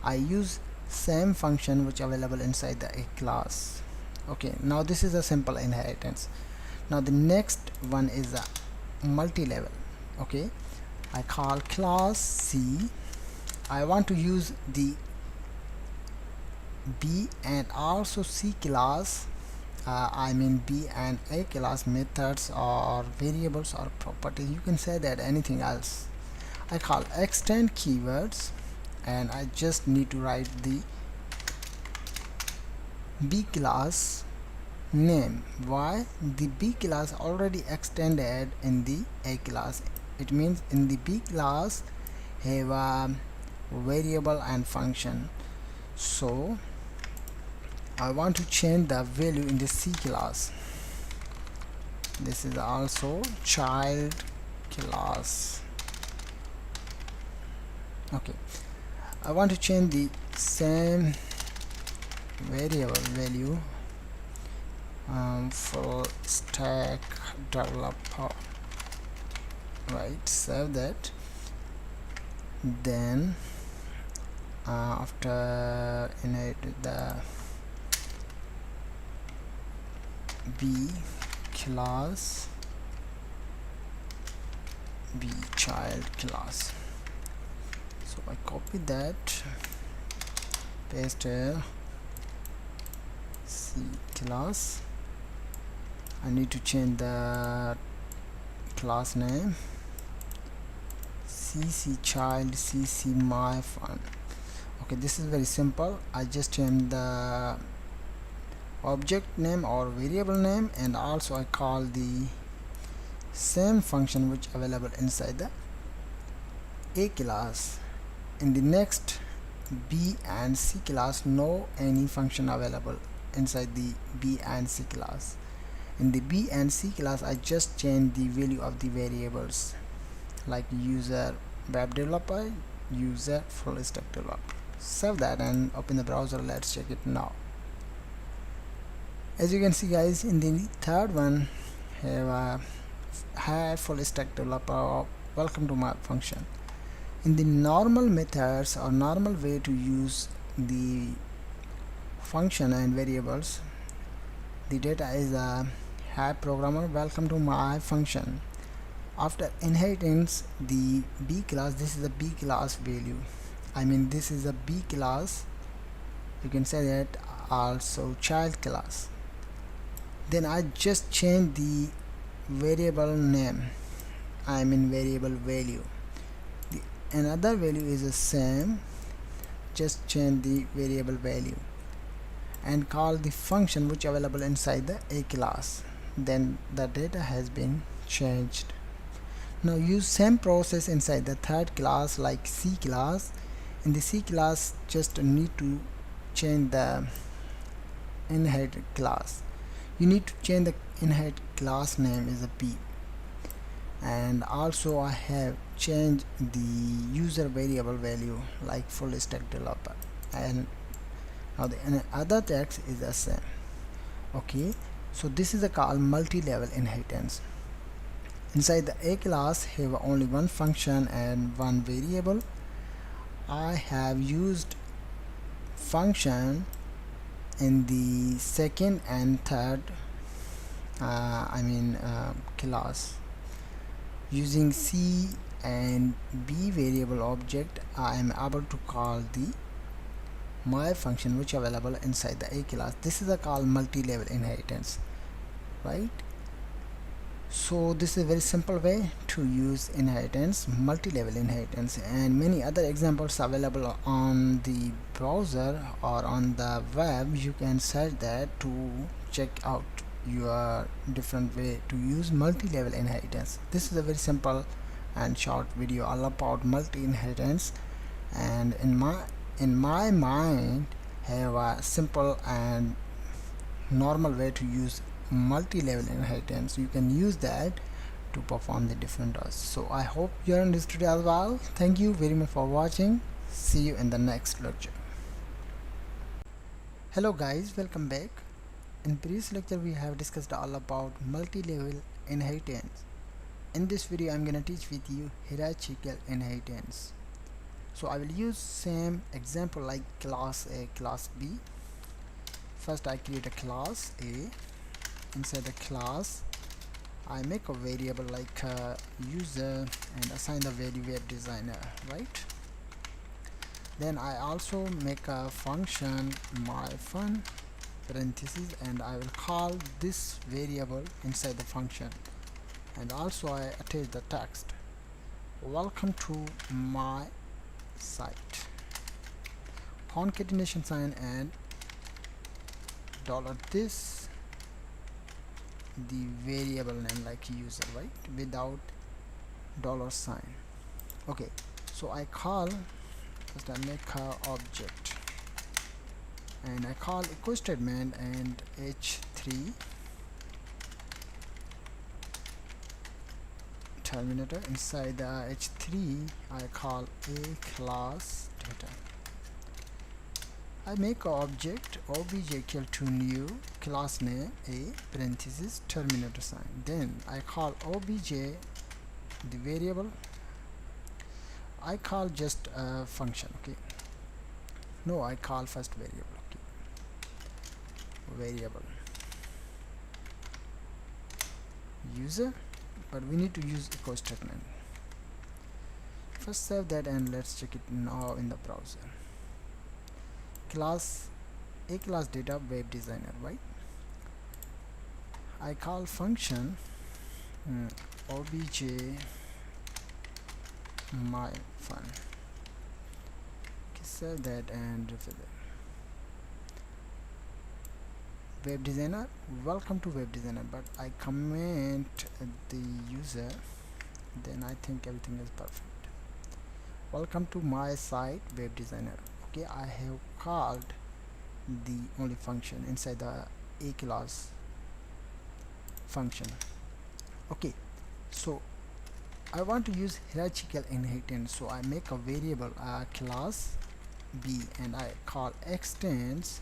I use same function which available inside the A class. Okay, now this is a simple inheritance. Now the next one is a multi-level. Okay, I call class C. I want to use the B and also C class, I mean B and A class methods or variables or properties, you can say that anything else. I call extend keywords, and I just need to write the B class name. Why? The B class already extended in the A class. It means in the B class have a variable and function, so I want to change the value in the C class. This is also child class. Okay, I want to change the same variable value for stack developer, right? Save that, then after inherit the B class b child class. So I copy that, paste here, c class. I need to change the class name, cc child, cc my fun. Okay, this is very simple. I just change the object name or variable name, and also I call the same function which available inside the a class. In the next b and c class, no any function available inside the b and c class. In the b and c class, I just change the value of the variables like user web developer, user full stack developer. Save that and open the browser. Let's check it now. As you can see guys, in the third one have a hi full stack developer, welcome to my function. In the normal methods or normal way to use the function and variables, the data is a hi programmer, welcome to my function. After inheritance the b class, this is a b class value, I mean this is a b class, you can say that also child class. Then I just change the variable name, I mean variable value. The another value is the same, just change the variable value and call the function which available inside the a class. Then the data has been changed. Now use same process inside the third class like c class. In the c class, just need to change the inherit class. You need to change the inherit class name is a b, and also I have changed the user variable value like full stack developer, and now the other text is the same. Okay, so this is a called multi-level inheritance. Inside the a class have only one function and one variable. I have used function in the second and third class. Using c and b variable object, I am able to call the my function which available inside the a class. This is a called multi-level inheritance, right? So this is a very simple way to use inheritance, multi-level inheritance, and many other examples available on the browser or on the web. You can search that to check out your different way to use multi-level inheritance. This is a very simple and short video all about multi-inheritance, and in my mind have a simple and normal way to use multi-level inheritance. You can use that to perform the different tasks. So I hope you understood as well. Thank you very much for watching. See you in the next lecture. Hello guys, welcome back. In previous lecture we have discussed all about multi-level inheritance. In this video I'm gonna teach with you hierarchical inheritance. So I will use same example like class A, class B. First I create a class A. Inside the class I make a variable like user and assign the value web designer, right? Then I also make a function my fun parentheses, and I will call this variable inside the function, and also I attach the text welcome to my site, concatenation sign, and $this the variable name like user, right, without $sign. Okay, so I call first I make a object and I call echo statement and h3 terminator. Inside the h3 I call a class data. I make a object obj equal to new class name a parenthesis terminator sign. Then I call obj the variable. I call just a function. Okay, no, I call first variable. Okay, variable user, but we need to use echo statement. first save that and let's check it now in the browser. Class a class data web designer, right? I call function obj my fun. Okay, save that and refill it. Web designer, welcome to web designer, but I comment the user, then I think everything is perfect. Welcome to my site web designer. Okay, I have called the only function inside the a class function. Okay, so I want to use hierarchical inheritance, so I make a variable class b and I call extends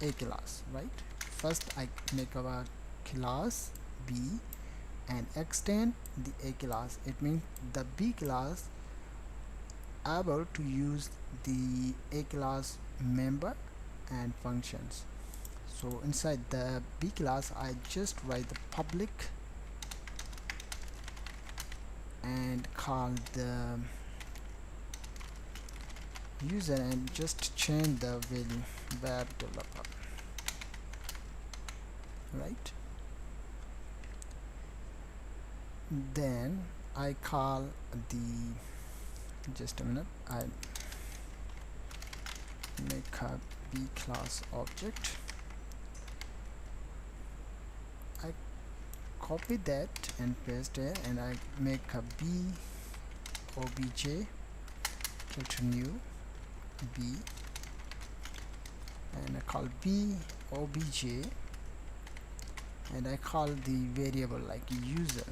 a class, right? First I make a class b and extend the a class. It means the b class able to use the a class member and functions. So inside the b class I just write the public and call the user and just change the value web developer, right? Then I call the, just a minute, I make a b class object. I copy that and paste it and I make a b obj equal to new b and I call b obj and I call the variable like user.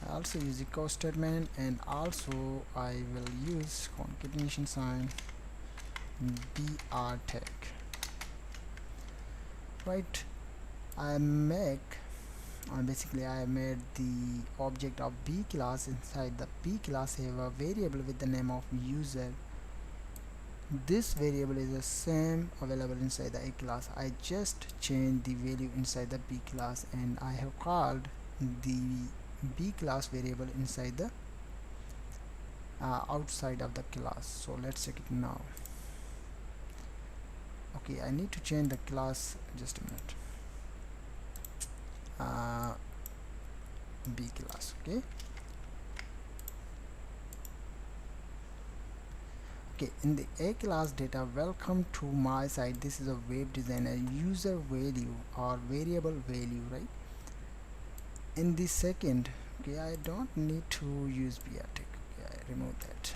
I also use echo statement and also I will use concatenation sign br tag, right? I make basically I made the object of b class. Inside the b class have a variable with the name of user. This variable is the same available inside the a class. I just change the value inside the b class and I have called the b class variable inside the outside of the class. So let's check it now. Okay, I need to change the class, just a minute. B class, okay. Okay, in the a class data, welcome to my site. This is a web designer user value or variable value, right? In the second, okay, I don't need to use br tag. Okay, I remove that.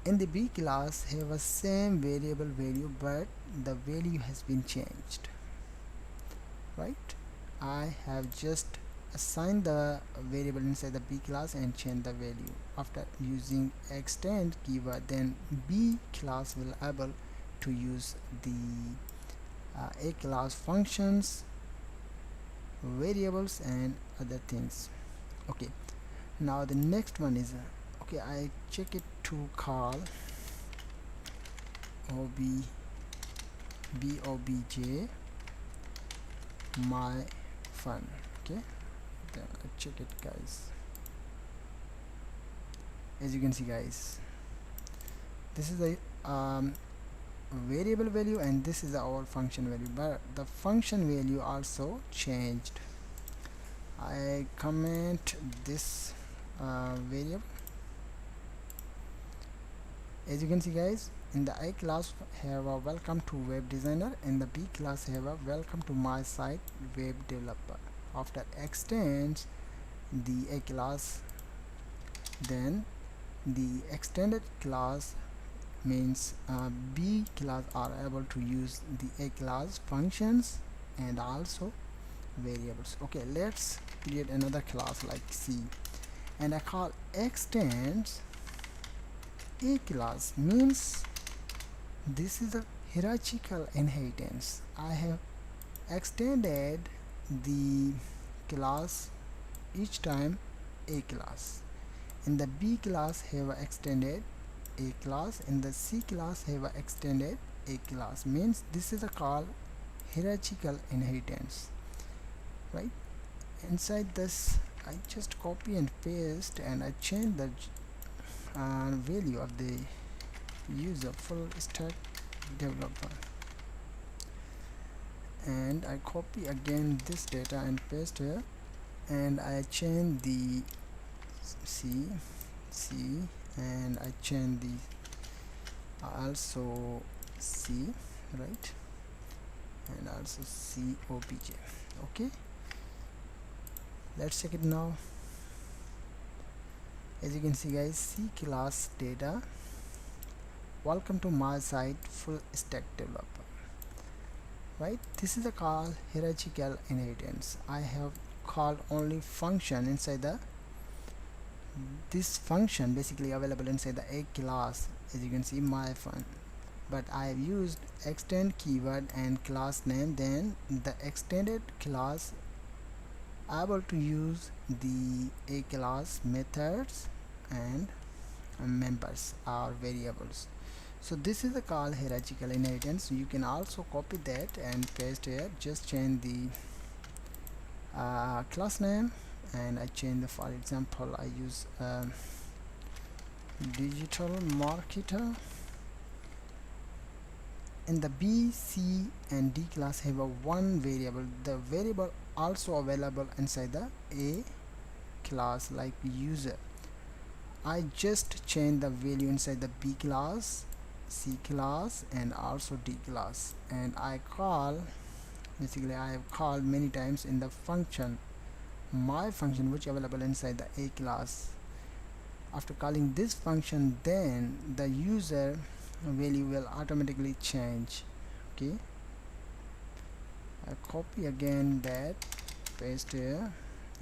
In the b class have a same variable value, but the value has been changed, right? I have just assigned the variable inside the b class and change the value. After using extend keyword, then b class will able to use the a class functions, variables and other things. Okay, now the next one is okay, I check it to call obj my fun. Okay, then I check it, guys. As you can see, guys, this is the variable value and this is our function value, but the function value also changed. I comment this variable. As you can see, guys, in the a class have a welcome to web designer, in the b class have a welcome to my site web developer. After extends the a class, then the extended class means b class are able to use the a class functions and also variables. Okay, let's create another class like c and I call extends a class. Means this is a hierarchical inheritance. I have extended the class each time a class. In the b class have extended a class, in the c class have extended a class. Means this is a call hierarchical inheritance, right? inside this I just copy and paste, and I change the value of the user full stack developer, and I copy again this data and paste here, and I change the C, and I change the also C, right, and also COPJ. Okay, let's check it now. As you can see guys, C class data, welcome to my site full stack developer, right? This is a call hierarchical inheritance. I have called only function inside the this function basically available inside the A class, as you can see my fun, but I have used extend keyword and class name, then the extended class able to use the A class methods and members or variables. So this is a call hierarchical inheritance. You can also copy that and paste here, just change the class name, and I change the, for example I use digital marketer. In the B, C and D class have a one variable, the variable also available inside the A class like user. I just change the value inside the B class, C class and also D class, and I call, basically I have called many times in the function, my function which available inside the A class. After calling this function, then the user value will automatically change. Okay, I copy again that, paste here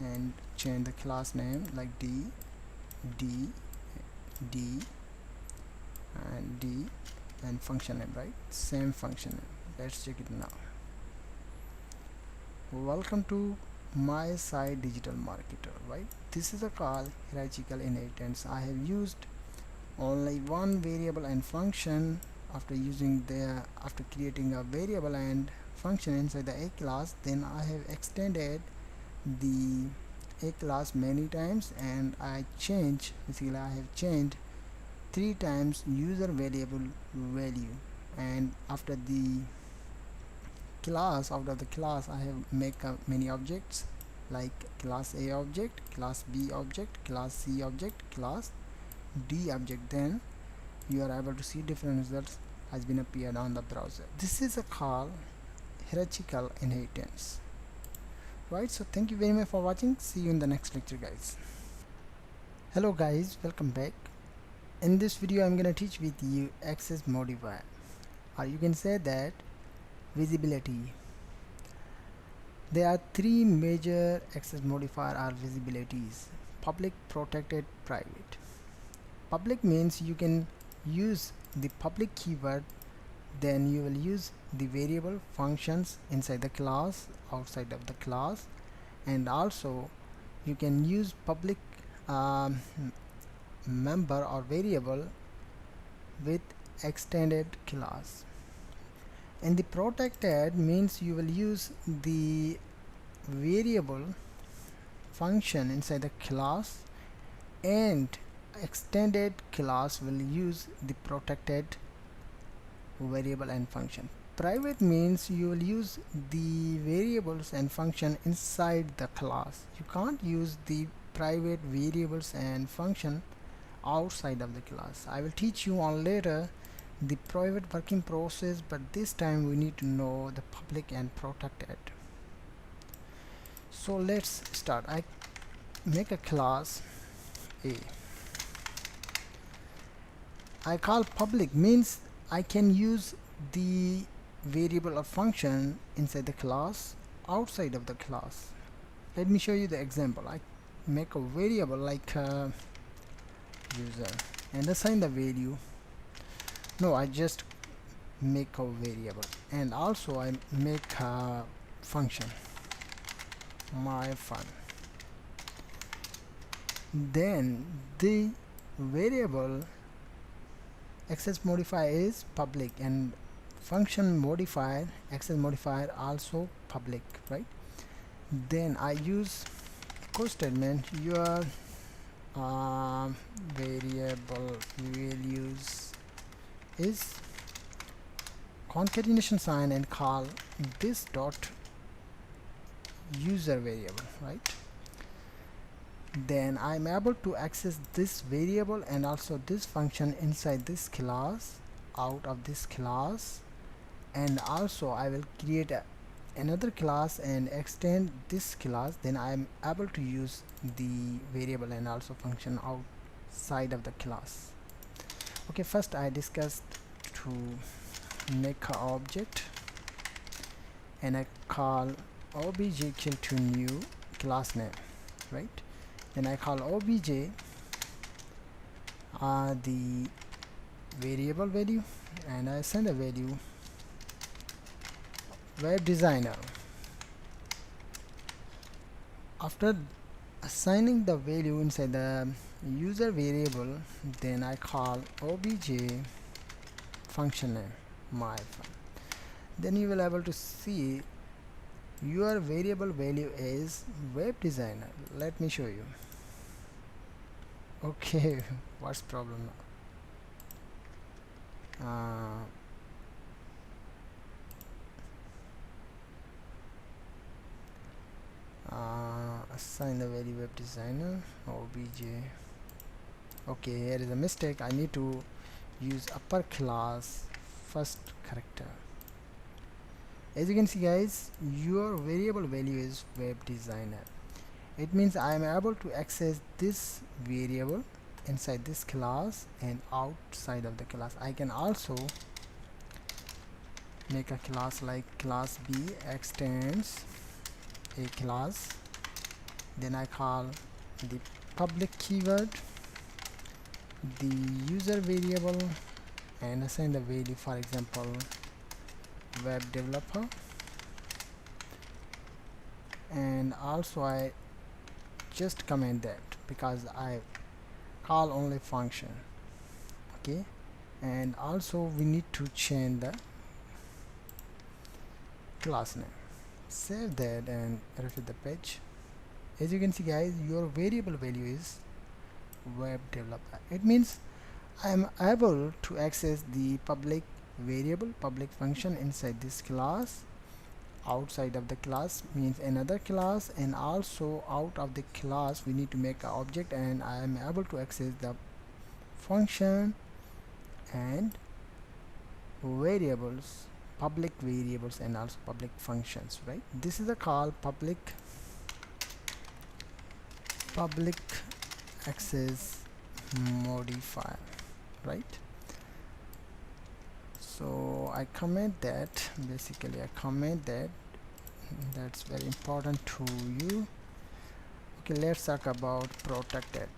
and change the class name like D and D and function name, right, same function name. Let's check it now. Welcome to my site digital marketer, right? This is a call hierarchical inheritance. I have used only one variable and function. After creating a variable and function inside the A class, then I have extended the A class many times, and I have changed 3 times user variable value, and after the class I have make many objects like class A object, class B object, class C object, class D object. Then you are able to see different results has been appeared on the browser. This is a call hierarchical inheritance, right? So thank you very much for watching. See you in the next lecture guys. Hello guys, welcome back. In this video I'm gonna teach with you access modifier, or you can say that visibility. There are 3 major access modifier or visibilities: public, protected, private. Public means you can use the public keyword, then you will use the variable functions inside the class, outside of the class, and also you can use public member or variable with extended class. And the protected means you will use the variable function inside the class, and extended class will use the protected variable and function. Private means you will use the variables and function inside the class. You can't use the private variables and function outside of the class. I will teach you on later the private working process, but this time we need to know the public and protected. So let's start. I make a class A. I call public means I can use the variable or function inside the class, outside of the class. Let me show you the example. I make a variable like user and assign the value. No, I just make a variable, and also I make a function, my fun. Then the variable access modifier is public, and function modifier, access modifier also public, right? Then I use echo statement, your variable values is concatenation sign and call this dot user variable, right? Then I'm able to access this variable and also this function inside this class, out of this class, and also I will create another class and extend this class. Then I'm able to use the variable and also function outside of the class. Okay, first I discussed to make an object and I call obj equal to new class name, right? Then I call obj the variable value and I send a value web designer. After assigning the value inside the user variable, then I call obj function name my fun. Then you will able to see your variable value is web designer. Let me show you. Okay, what's problem now? Assign the value web designer obj. Okay, here is a mistake. I need to use upper class first character. As you can see guys, your variable value is web designer. It means I am able to access this variable inside this class and outside of the class. I can also make a class like class B extends a class. Then I call the public keyword, the user variable, and assign the value, for example web developer, and also I just comment that because I call only function. Okay, and also we need to change the class name. Save that and refresh the page. As you can see guys, your variable value is web developer. It means I am able to access the public variable, public function inside this class. Outside of the class means another class, and also out of the class we need to make an object, and I am able to access the function and variables, public variables and also public functions, right? This is a call public access modifier, right? So I comment that, basically I comment that, that's very important to you. Okay, let's talk about protected.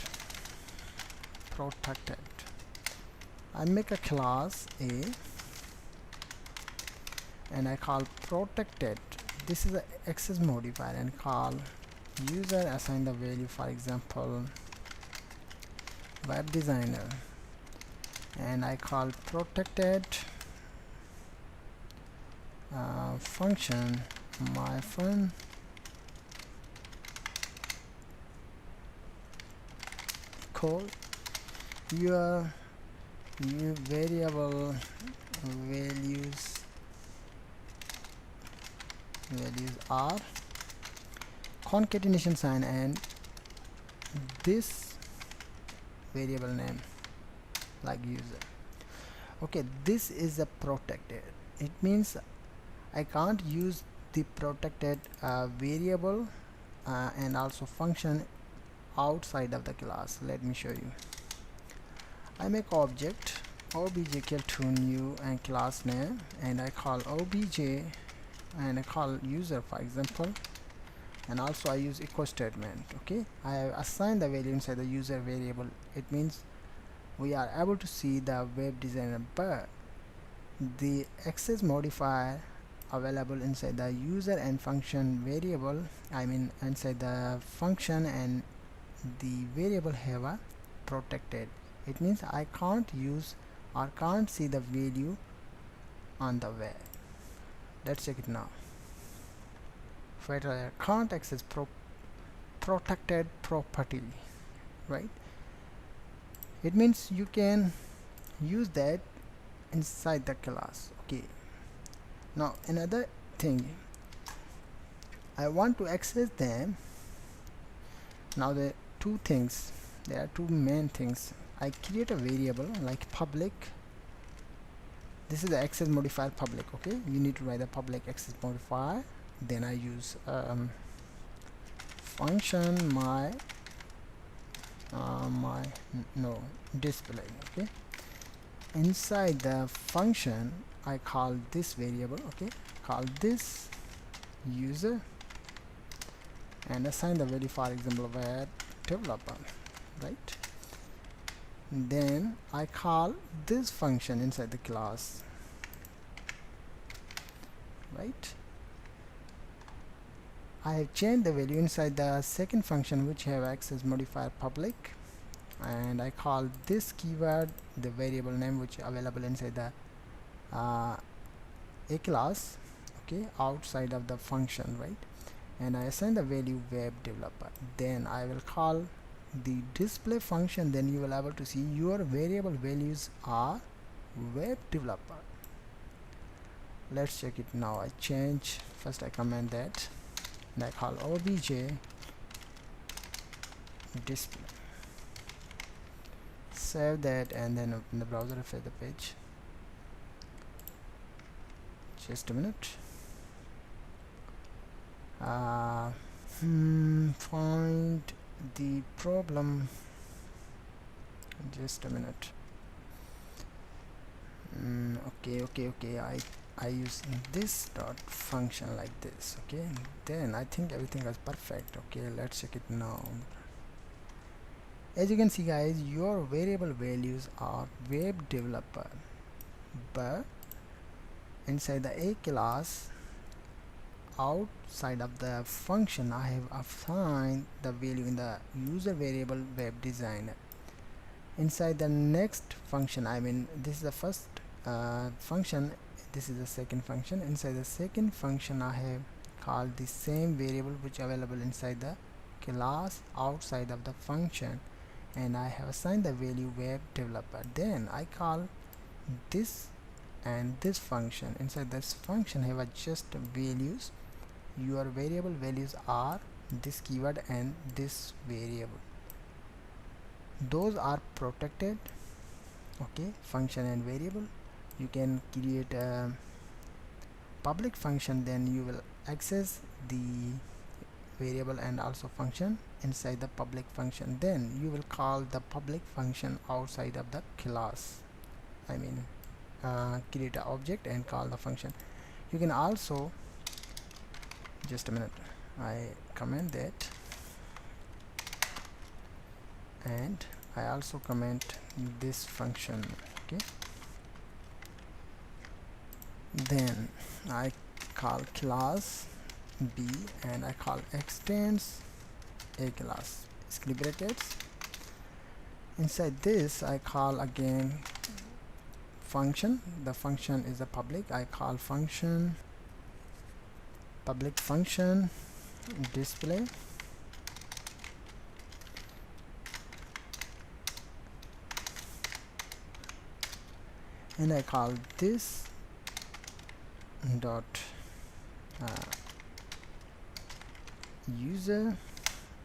I make a class A and I call protected. This is an access modifier, and call user, assign the value, for example web designer, and I call protected function my fun call your variable values are concatenation sign and this variable name like user. Okay, this is a protected. It means I can't use the protected variable and also function outside of the class. Let me show you. I make object obj equal to new and class name, and I call obj and I call user, for example, and also I use echo statement. Okay, I have assigned the value inside the user variable. It means we are able to see the web designer, but the access modifier available inside the user and function variable, I mean inside the function and the variable have a protected. It means I can't use or can't see the value on the web. Let's check it now. Further, I can't access protected property, right? It means you can use that inside the class. Okay, now another thing, I want to access them. Now there are two main things. I create a variable like public. This is the access modifier public. Okay, you need to write the public access modifier. Then I use function display. Okay, inside the function I call this variable. Okay, call this user and assign the value, for example, web developer, right? Then I call this function inside the class, right? I have changed the value inside the second function which have access modifier public, and I call this keyword the variable name which is available inside the a class, okay, outside of the function, right? And I assign the value web developer. Then I will call the display function. Then you will able to see your variable values are web developer. Let's check it now. I change, first I comment that, and I call obj display, save that, and then open the browser, refresh the page. Just a minute. Find the problem. Just a minute. Okay. I use this dot function like this. Okay, then I think everything is perfect. Okay, let's check it now. As you can see, guys, your variable values are web developer, but inside the a class outside of the function I have assigned the value in the user variable web designer. Inside the next function, I mean this is the first function, this is the second function. Inside the second function I have called the same variable which available inside the class outside of the function, and I have assigned the value web developer. Then I call this and this function. Inside this function I have adjust values. Your variable values are this keyword and this variable. Those are protected. Okay, function and variable. You can create a public function, then you will access the variable and also function inside the public function. Then you will call the public function outside of the class. I mean create an object and call the function. You can also, just a minute, I comment that, and I also comment this function. Okay, then I call class B and I call extends a class, curly brackets. Inside this I call again function. The function is a public. I call function public function display, and I call this dot user,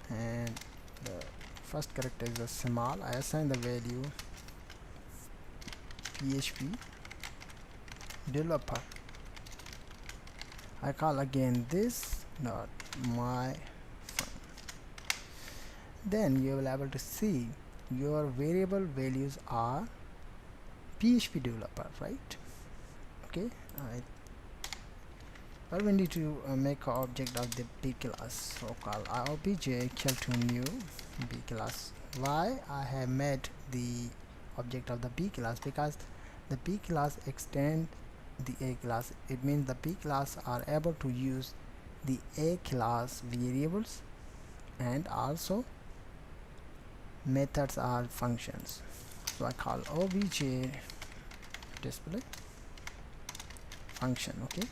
and the first character is a small. I assign the value PHP developer. I call again this dot my fun. Then you will able to see your variable values are PHP developer, right? Okay, but we need to make an object of the B class, so call obj equal to new B class. Why I have made the object of the B class? Because the B class extend the A class. It means the B class are able to use the A class variables, and also methods are functions. So I call obj display function. Okay,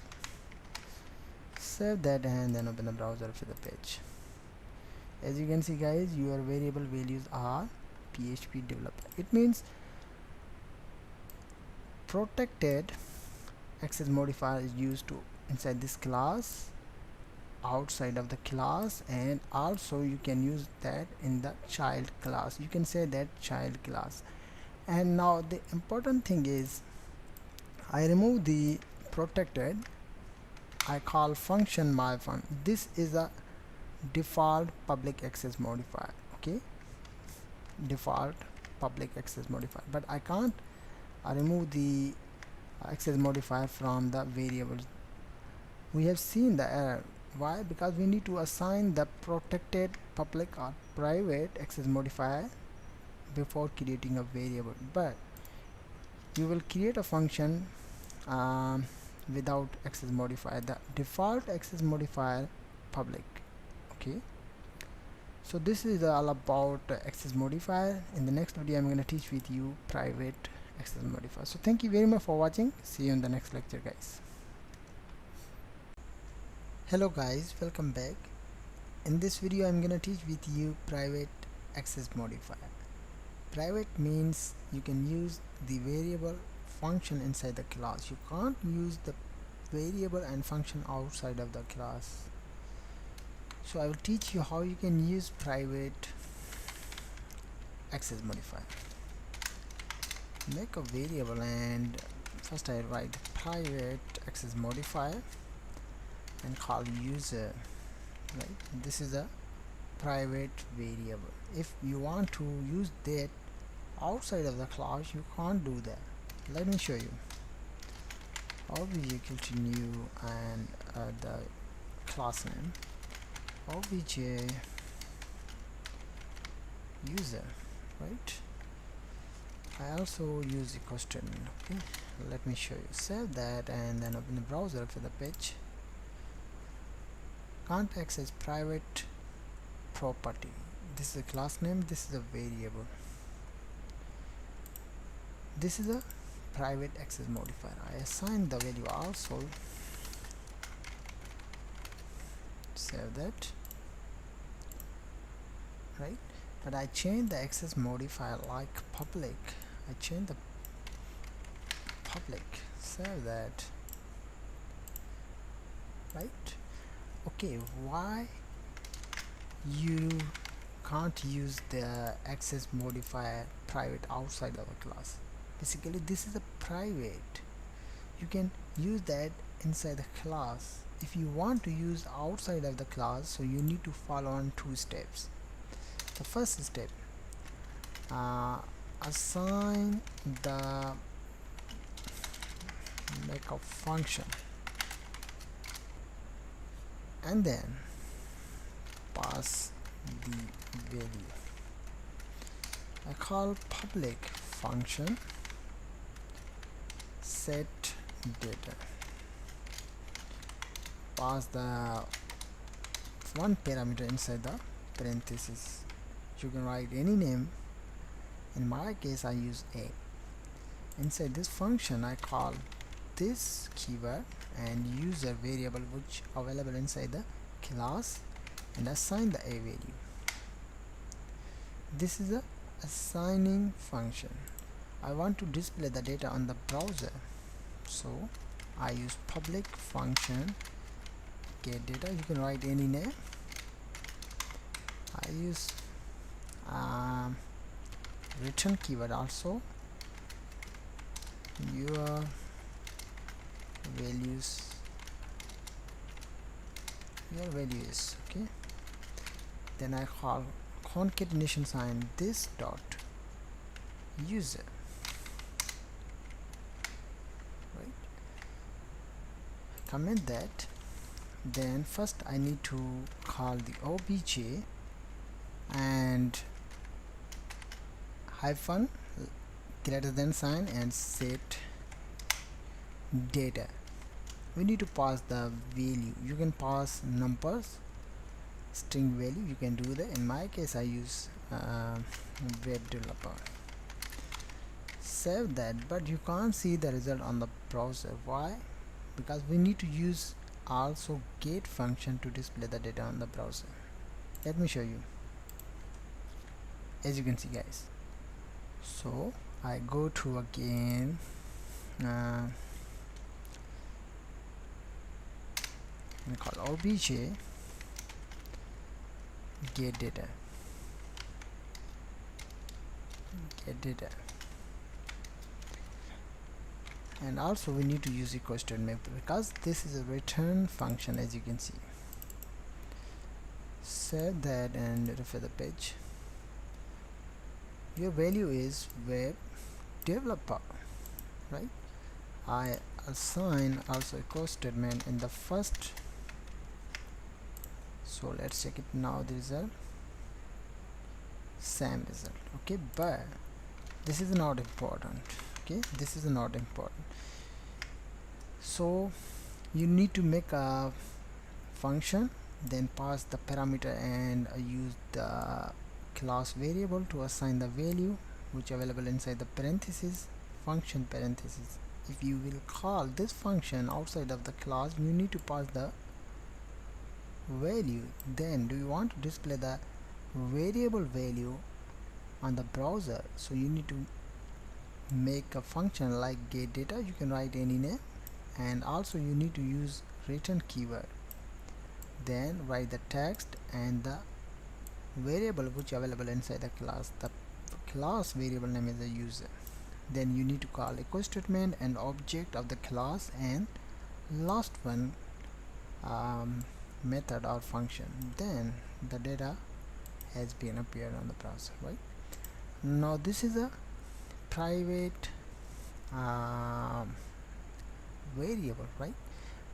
save that and then open the browser for the page. As you can see guys, your variable values are PHP developer. It means protected access modifier is used to inside this class, outside of the class, and also you can use that in the child class. You can say that child class. And now the important thing is, I remove the protected, I call function myfun. This is a default public access modifier. Okay, default public access modifier, but I can't remove the access modifier from the variables. We have seen the error. Why? Because we need to assign the protected public or private access modifier before creating a variable, but you will create a function without access modifier. The default access modifier public. Okay, so this is all about access modifier. In the next video I'm going to teach with you private access modifier. So thank you very much for watching. See you in the next lecture guys. Hello guys, welcome back. In this video I'm going to teach with you private access modifier. Private means you can use the variable function inside the class. You can't use the variable and function outside of the class. So I will teach you how you can use private access modifier. Make a variable, and first I write private access modifier and call user. Right, this is a private variable. If you want to use that outside of the class, you can't do that. Let me show you. Obj equal to new, and the class name obj user. Right, I also use the question. Okay, let me show you. Save that and then open the browser for the page. Can't access private property. This is a class name, this is a variable. This is a private access modifier. I assign the value also. Save that. Right, but I change the access modifier like public. I change the public. Save that. Right, okay, why you can't use the access modifier private outside of a class? Basically this is a private. You can use that inside the class. If you want to use outside of the class, so you need to follow on two steps. The first step, assign the make a function, and then pass the value. I call public function set data. Pass the one parameter inside the parenthesis. You can write any name. In my case I use a. Inside this function I call this keyword and user variable which available inside the class, and assign the a value. This is a assigning function. I want to display the data on the browser, so I use public function get data. You can write any name. I use return keyword also. Your values, okay. Then I call concatenation sign this dot user. Right, comment that. Then first I need to call the obj and hyphen greater than sign and set data. We need to pass the value. You can pass numbers, string value, you can do that. In my case I use web developer. Save that, but you can't see the result on the browser. Why? Because we need to use also get function to display the data on the browser. Let me show you. As you can see guys, so I go to again and call obj get data, and also we need to use equal statement because this is a return function. As you can see, save that and refresh the page. Your value is web developer, right? I assign also equal statement in the first, so let's check it now. The result same result, okay, but this is not important. Okay, this is not important. So you need to make a function, then pass the parameter and use the class variable to assign the value which available inside the parenthesis, function parenthesis. If you will call this function outside of the class, you need to pass the value. Then do you want to display the variable value on the browser, so you need to make a function like get data. You can write any name, and also you need to use return keyword, then write the text and the variable which available inside the class. The class variable name is the user. Then you need to call equal statement and object of the class, and last one method or function. Then the data has been appeared on the browser, right? Now this is a private variable, right?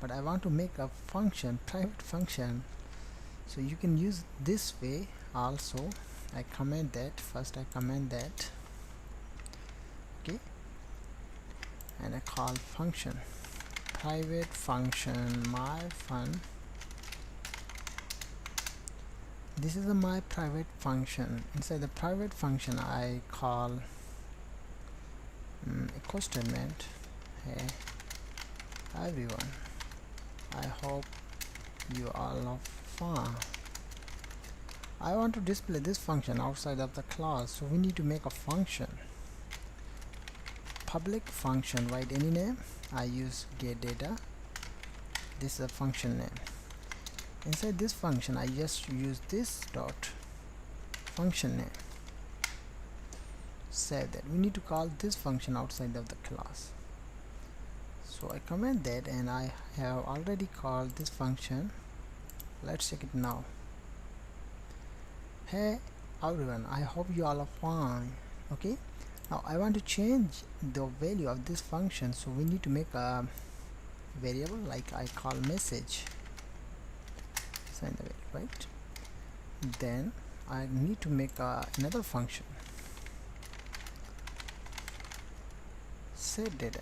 But I want to make a function, private function, so you can use this way also. I comment that first, I comment that, okay, and I call function private function my fun. This is my private function. Inside the private function I call equal statement. Hey everyone, I hope you all are fine. I want to display this function outside of the class, so we need to make a function, public function, write any name. I use get data. This is a function name. Inside this function I just use this dot function name. Save that. We need to call this function outside of the class, so I comment that, and I have already called this function. Let's check it now. Hey everyone, I hope you all are fine. Okay, now I want to change the value of this function, so we need to make a variable like I call message, sign the value, right? Then I need to make another function, set data,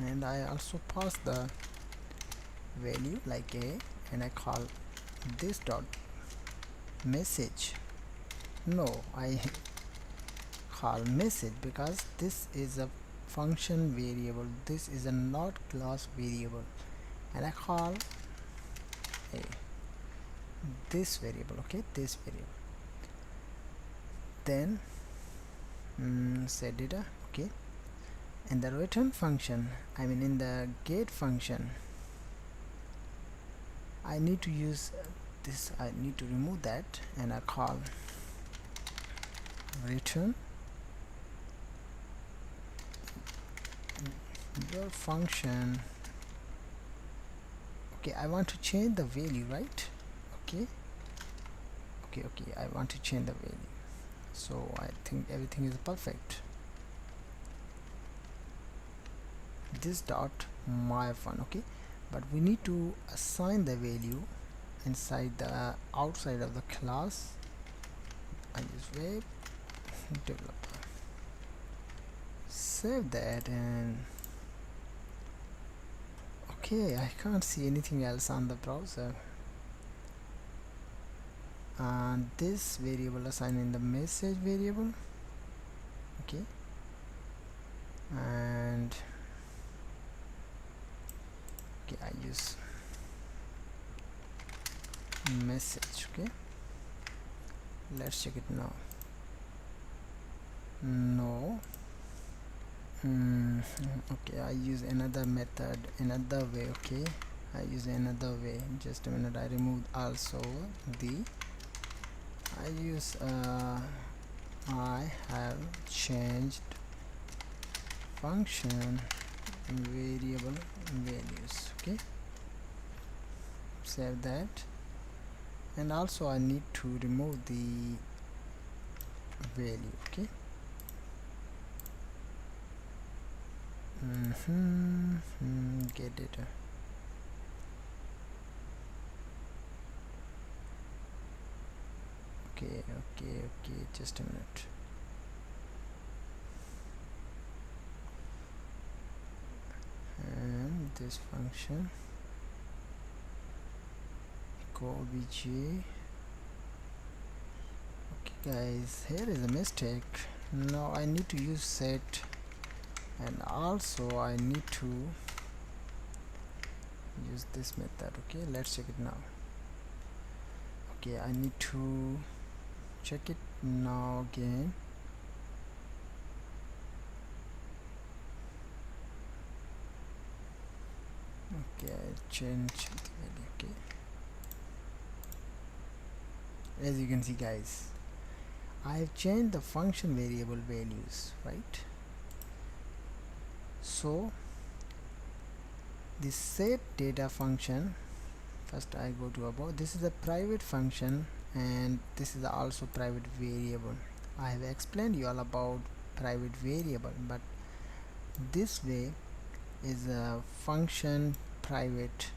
and I also pass the value like a, and I call this dot message. No, I call message because this is a function variable, this is a not class variable, and I call a this variable, okay, this variable. Then set data, okay, and the return function, I mean in the get function, I need to use this. I need to remove that, and I call return your function. Okay, I want to change the value, right? Okay, I want to change the value, so I think everything is perfect. This dot my fun, okay, but we need to assign the value inside the outside of the class. I use web developer. Save that, and okay, I can't see anything else on the browser. And this variable assigned in the message variable, okay, and okay, I use message. Okay, let's check it now. No. Okay, I use another method, another way. Okay, I use another way. Just a minute, I remove also the I have changed function variable values. Okay, save that. And also I need to remove the value. Okay, get data. Okay, just a minute. And this function obj. Okay guys, here is a mistake. Now I need to use set, and also I need to use this method. Okay, let's check it now. Okay, I need to check it now again. Okay, I change the value. Okay, as you can see guys, I have changed the function variable values, right? So the set data function, first I go to about, this is a private function and this is also private variable. I have explained you all about private variable, but this way is a function private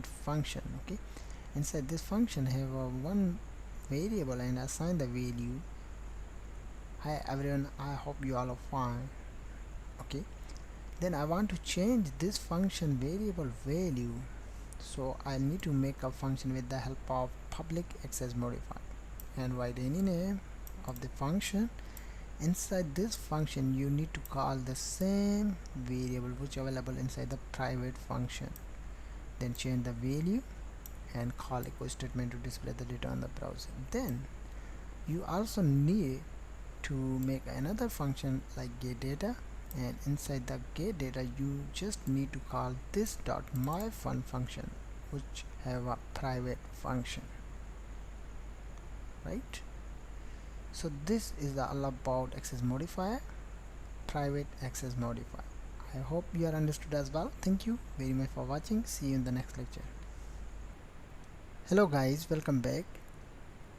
function. Okay, inside this function have a one variable and assign the value. Hi everyone, I hope you all are fine. Okay, then I want to change this function variable value, so I need to make a function with the help of public access modifier and write any name of the function. Inside this function you need to call the same variable which available inside the private function, then change the value and call echo statement to display the data on the browser. Then you also need to make another function like get data, and inside the get data you just need to call this dot my fun function which have a private function, right? So this is all about access modifier, private access modifier. I hope you are understood as well. Thank you very much for watching. See you in the next lecture. Hello guys, welcome back.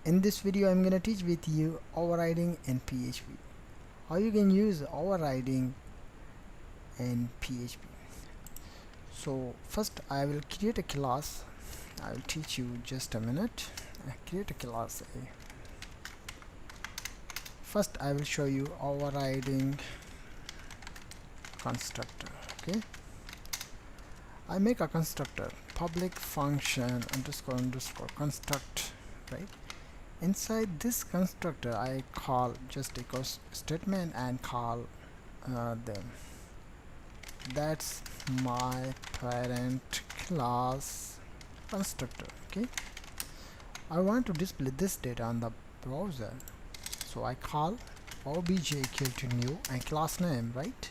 In this video I'm gonna teach with you overriding in PHP, how you can use overriding in PHP. So first I will create a class. I will teach you just a minute. Create a class A. First I will show you overriding constructor. Okay, I make a constructor public function underscore construct, right? Inside this constructor I call just echo statement and call them. That's my parent class constructor. Okay, I want to display this data on the browser, so I call obj equal to new and class name, right?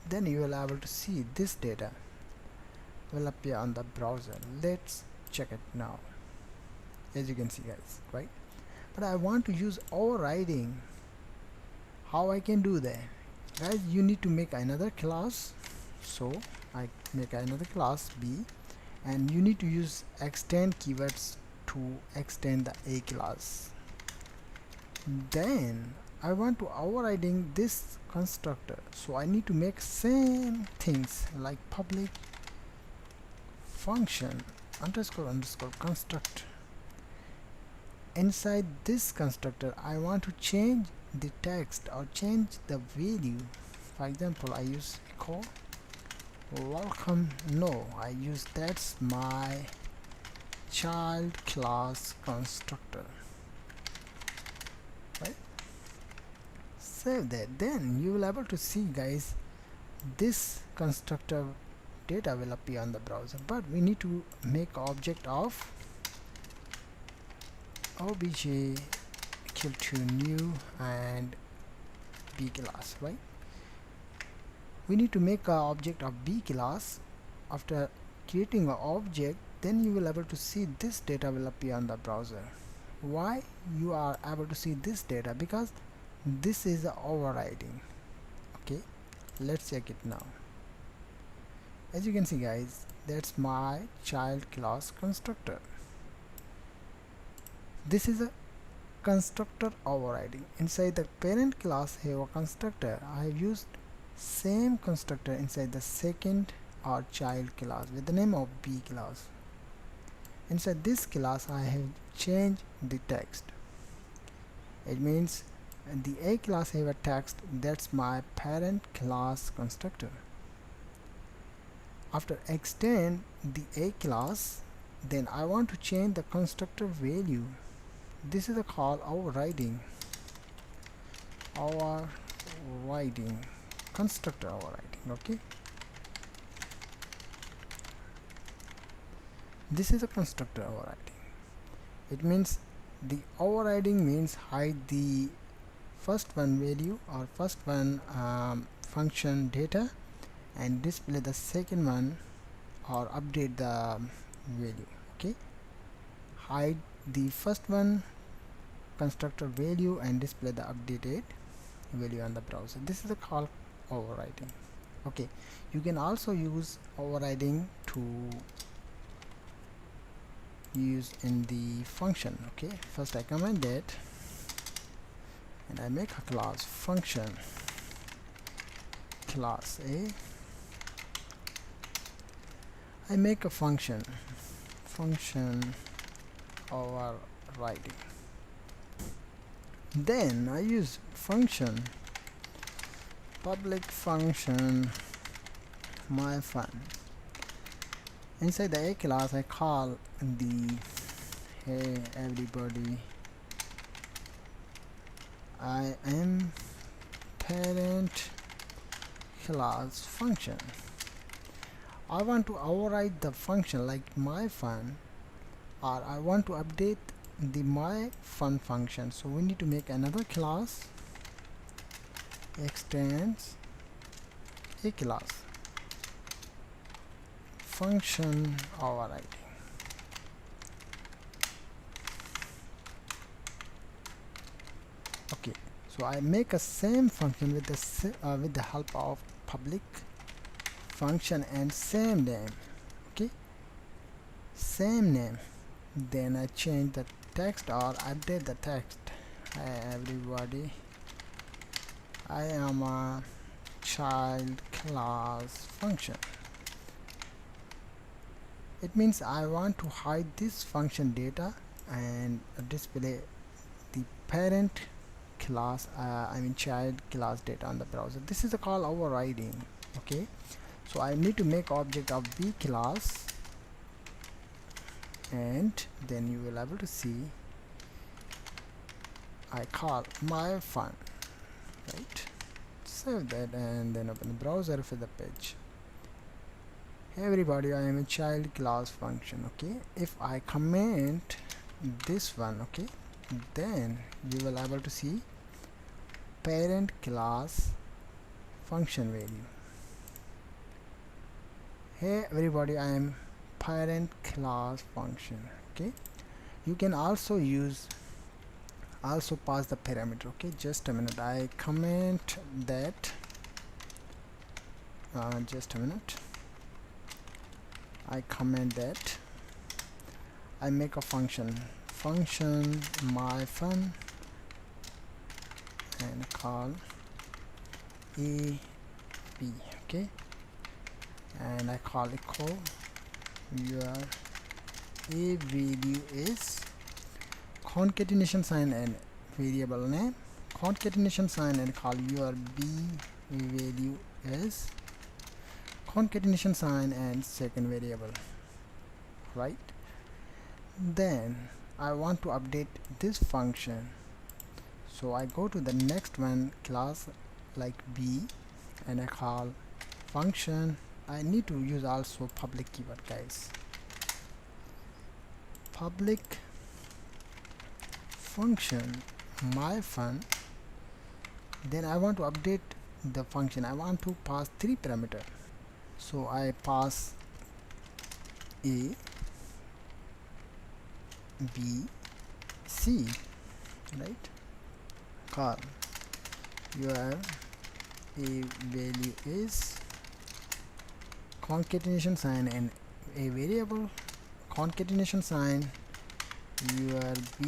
Then you will be able to see this data will appear on the browser. Let's check it now. As you can see guys, right? But I want to use overriding. How I can do that? Guys, you need to make another class. So I make another class B, and you need to use extend keywords to extend the A class. Then I want to overriding this constructor, so I need to make same things like public function underscore construct. Inside this constructor I want to change the text or change the value. For example, I use echo welcome. No, I use that's my child class constructor, right? Save that. Then you will able to see guys, this constructor data will appear on the browser, but we need to make object of obj equal to new and b class, right? We need to make an object of b class. After creating an object, then you will able to see this data will appear on the browser. Why you are able to see this data? Because this is the overriding. Okay, let's check it now. As you can see guys, that's my child class constructor. This is a constructor overriding. Inside the parent class have a constructor. I have used same constructor inside the second or child class with the name of b class. Inside this class I have changed the text. It means the a class have a text. That's my parent class constructor. After extend the a class, then I want to change the constructor value. This is a call overriding. Constructor overriding. Okay, this is a constructor overriding. It means the overriding means hide the first one value or first one function data and display the second one or update the value. Okay, hide the first one constructor value and display the updated value on the browser. This is a call overriding. Okay, you can also use overriding to use in the function. Okay, first I comment that and I make a class function class a. I make a function overriding. Then I use function public function my fun. Inside the a class I call the hey everybody I am parent class function. I want to override the function like my fun, or I want to update the my fun function. So we need to make another class extends a class function overriding. Okay, so I make a same function with the help of public function and same name. Okay, same name. Then I change the text or update the text. Hi everybody, I am a child class function. It means I want to hide this function data and display the parent class child class data on the browser. This is a call overriding. Okay, so I need to make object of b class, and then you will able to see I call my fun, right? Save that and then open the browser for the page. Hey everybody, I am a child class function. Okay, if I comment this one, okay, then you will able to see parent class function value. Hey everybody, I am parent class function. Okay, you can also pass the parameter. Okay, just a minute, I comment that just a minute, I comment that I make a function my fun and call a b. Okay, and I call equal your a value is concatenation sign and variable name, concatenation sign, and call your b value is concatenation sign and second variable, right? Then I want to update this function, so I go to the next one class like b and I call function. I need to use also public keyword, guys. Public function my fun. Then I want to update the function. I want to pass 3 parameters, so I pass a, b, c, right? Call your a value is concatenation sign and a variable, concatenation sign. Your b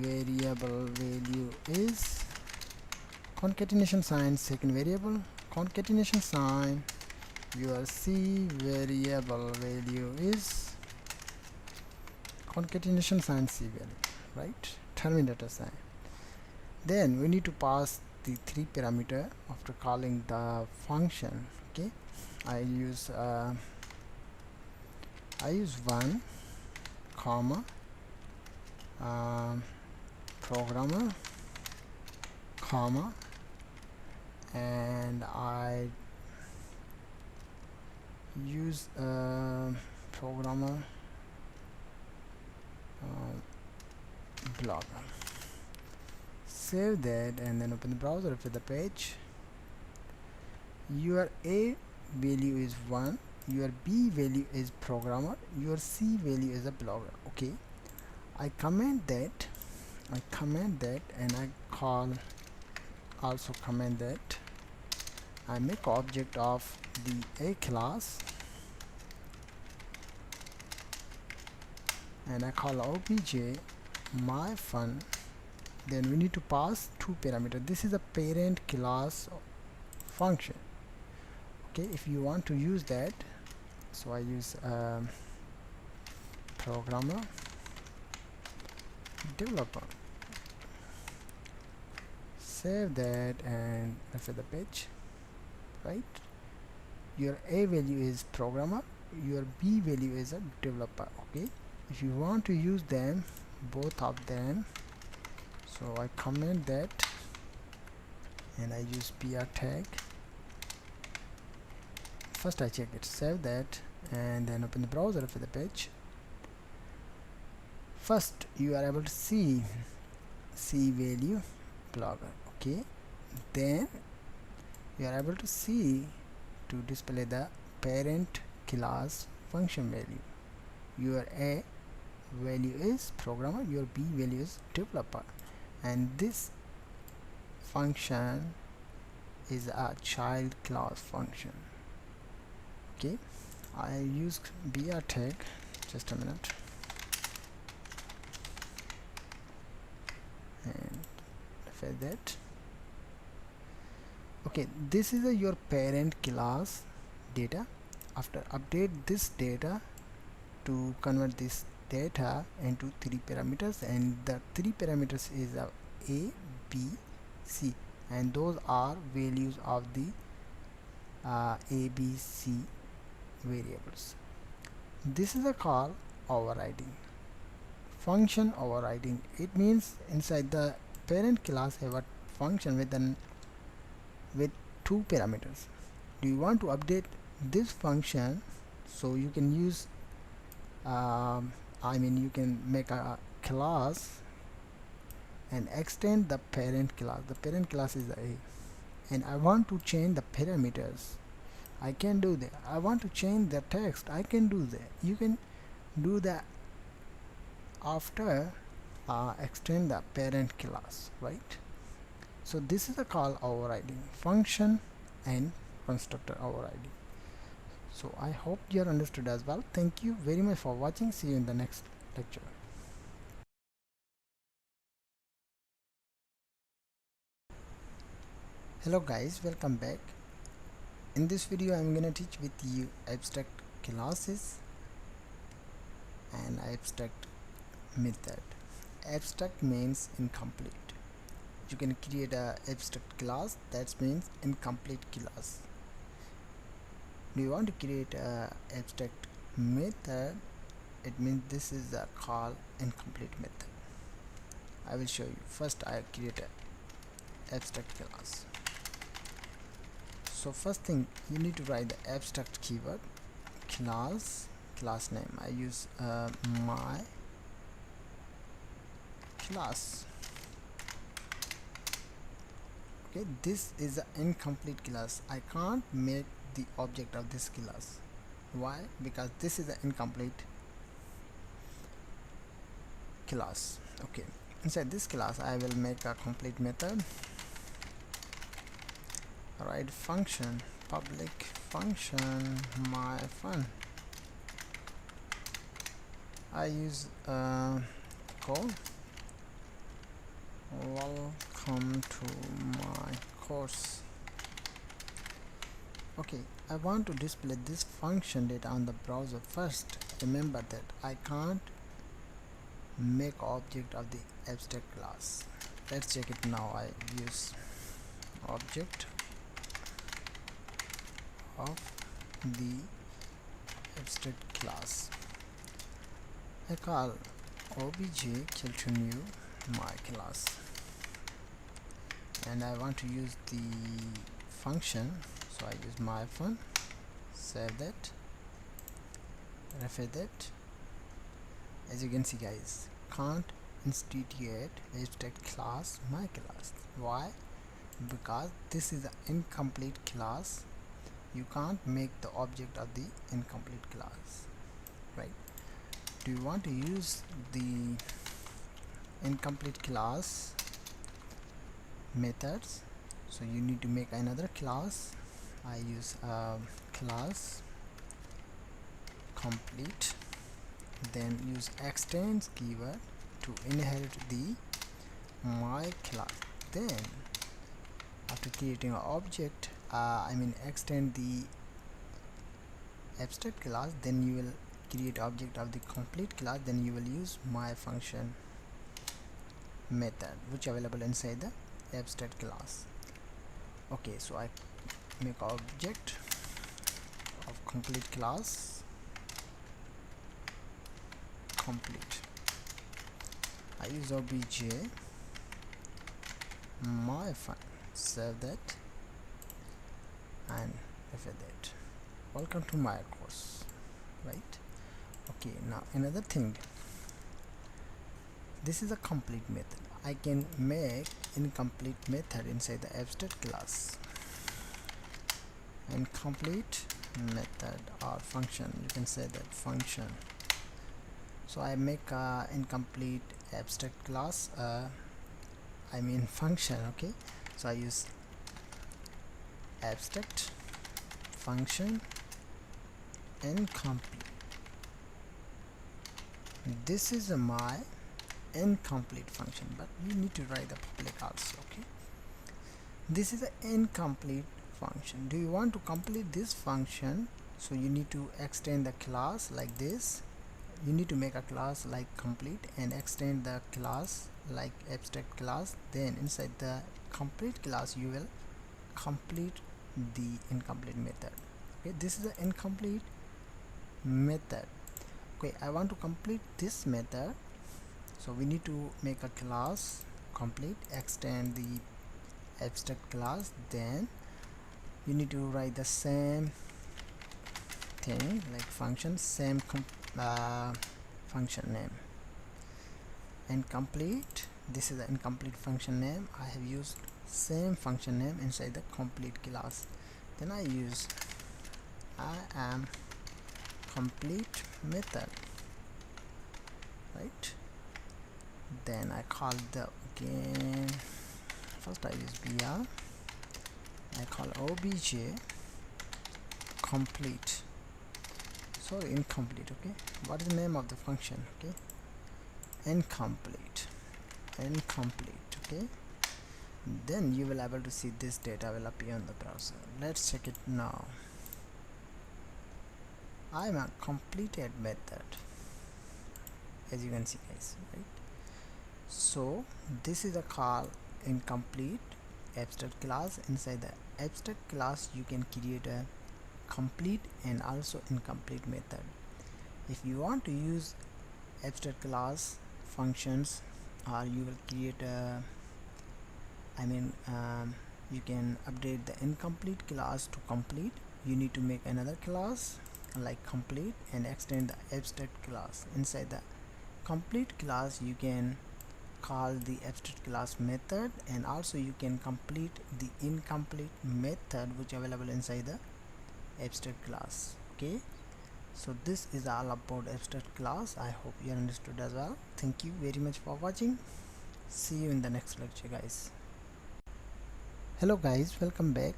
variable value is concatenation sign second variable, concatenation sign. Your c variable value is concatenation sign c value, right? Terminator sign. Then we need to pass the 3 parameter after calling the function. Okay, I use 1 comma programmer comma, and I use programmer blogger. Save that and then open the browser, refresh the page. Your a value is 1, your b value is programmer, your c value is a blogger. Okay, I comment that, and I call also comment that. I make object of the a class and I call obj my fun. Then we need to pass 2 parameters. This is a parent class function. Okay, if you want to use that, so I use programmer developer. Save that and refresh the page, right? Your a value is programmer, your b value is a developer. Okay, if you want to use them, both of them, so I comment that and I use br tag. First I check it, save that and then open the browser for the page. First you are able to see c value blogger. Okay, then you are able to see to display the parent class function value. Your a value is programmer, your b value is developer, and this function is a child class function. Okay, I use br tag, just a minute, and refresh that. Okay, this is your parent class data. After update this data to convert this data into 3 parameters, and the 3 parameters is a, b, c, and those are values of the a, b, c variables. This is a call overriding, function overriding. It means inside the parent class have a function with 2 parameters. Do you want to update this function? So you can use you can make a class and extend the parent class. The parent class is a, and I want to change the parameters. I can do that. I want to change the text. I can do that. You can do that after extend the parent class, right? So this is a call overriding, function and constructor overriding. So I hope you are understood as well. Thank you very much for watching. See you in the next lecture. Hello guys, welcome back. In this video I'm gonna teach with you abstract classes and abstract method. Abstract means incomplete. You can create a abstract class, that means incomplete class. Do you want to create a abstract method? It means this is a call incomplete method. I will show you. First I create a abstract class. So first thing, you need to write the abstract keyword, class name. I use my class. Okay, this is an incomplete class. I can't make the object of this class. Why? Because this is an incomplete class. Okay, inside this class I will make a complete method. Write function public function my fun. I use call welcome to my course. Okay, I want to display this function data on the browser. First, remember that I can't make object of the abstract class. Let's check it now. I use object of the abstract class. I call obj equal to new my class, and I want to use the function, so I use my fun. Save that, refer that. As you can see guys, can't institute abstract class my class. Why? Because this is an incomplete class. You can't make the object of the incomplete class, right? Do you want to use the incomplete class methods? So you need to make another class. I use class complete, then use extends keyword to inherit the my class. Then after creating an object, extend the abstract class, then you will create object of the complete class, then you will use my function method which available inside the abstract class. Okay, so I make object of complete class complete. I use obj my fun. Save that and refer that. Welcome to my course, right? Okay, now another thing, this is a complete method. I can make incomplete method inside the abstract class. Incomplete method or function, you can say that function. So I make a incomplete abstract class function. Okay, so I use abstract function incomplete. This is my incomplete function, but you need to write the public also. Okay, this is an incomplete function. Do you want to complete this function? So you need to extend the class like this. You need to make a class like complete and extend the class like abstract class. Then inside the complete class you will complete the incomplete method. Okay, this is an incomplete method. Okay, I want to complete this method, so we need to make a class complete, extend the abstract class, then you need to write the same thing like function, same function name. Incomplete, this is the incomplete function name. I have used same function name inside the complete class. Then I use I am complete method, right? Then I call the again, first I use br, I call obj complete, sorry, incomplete. Okay, what is the name of the function? Okay, incomplete. Okay, then you will able to see this data will appear on the browser. Let's check it now. I'm a completed method, as you can see guys, right? So this is a call incomplete abstract class. Inside the abstract class you can create a complete and also incomplete method. If you want to use abstract class functions, or you will create a you can update the incomplete class to complete. You need to make another class like complete and extend the abstract class. Inside the complete class you can call the abstract class method, and also you can complete the incomplete method which available inside the abstract class. Okay, so this is all about abstract class. I hope you understood as well. Thank you very much for watching. See you in the next lecture, guys. Hello guys, welcome back.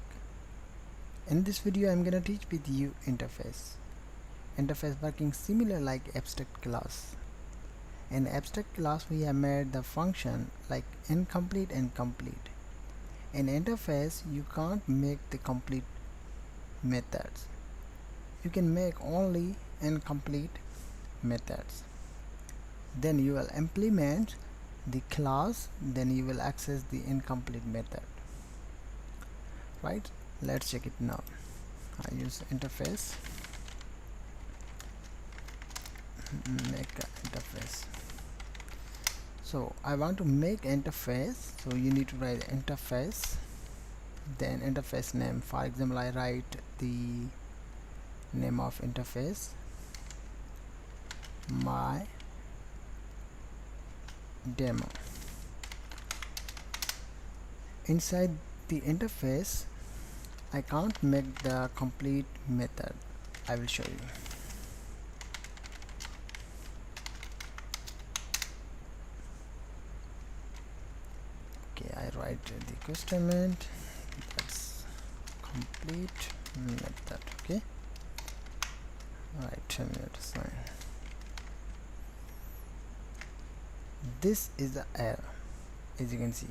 In this video I'm gonna teach with you interface working similar like abstract class. In abstract class we have made the function like incomplete and complete. In interface you can't make the complete methods. You can make only incomplete methods. Then you will implement the class, then you will access the incomplete method. Right? Let's check it now. I use interface, make an interface. So I want to make interface, so you need to write interface, then interface name. For example, I write the name of interface my demo. Inside the interface I can't make the complete method. I will show you. Okay, I write the statement, that's complete method. Okay, right, 10 minutes sign. This is the error. As you can see,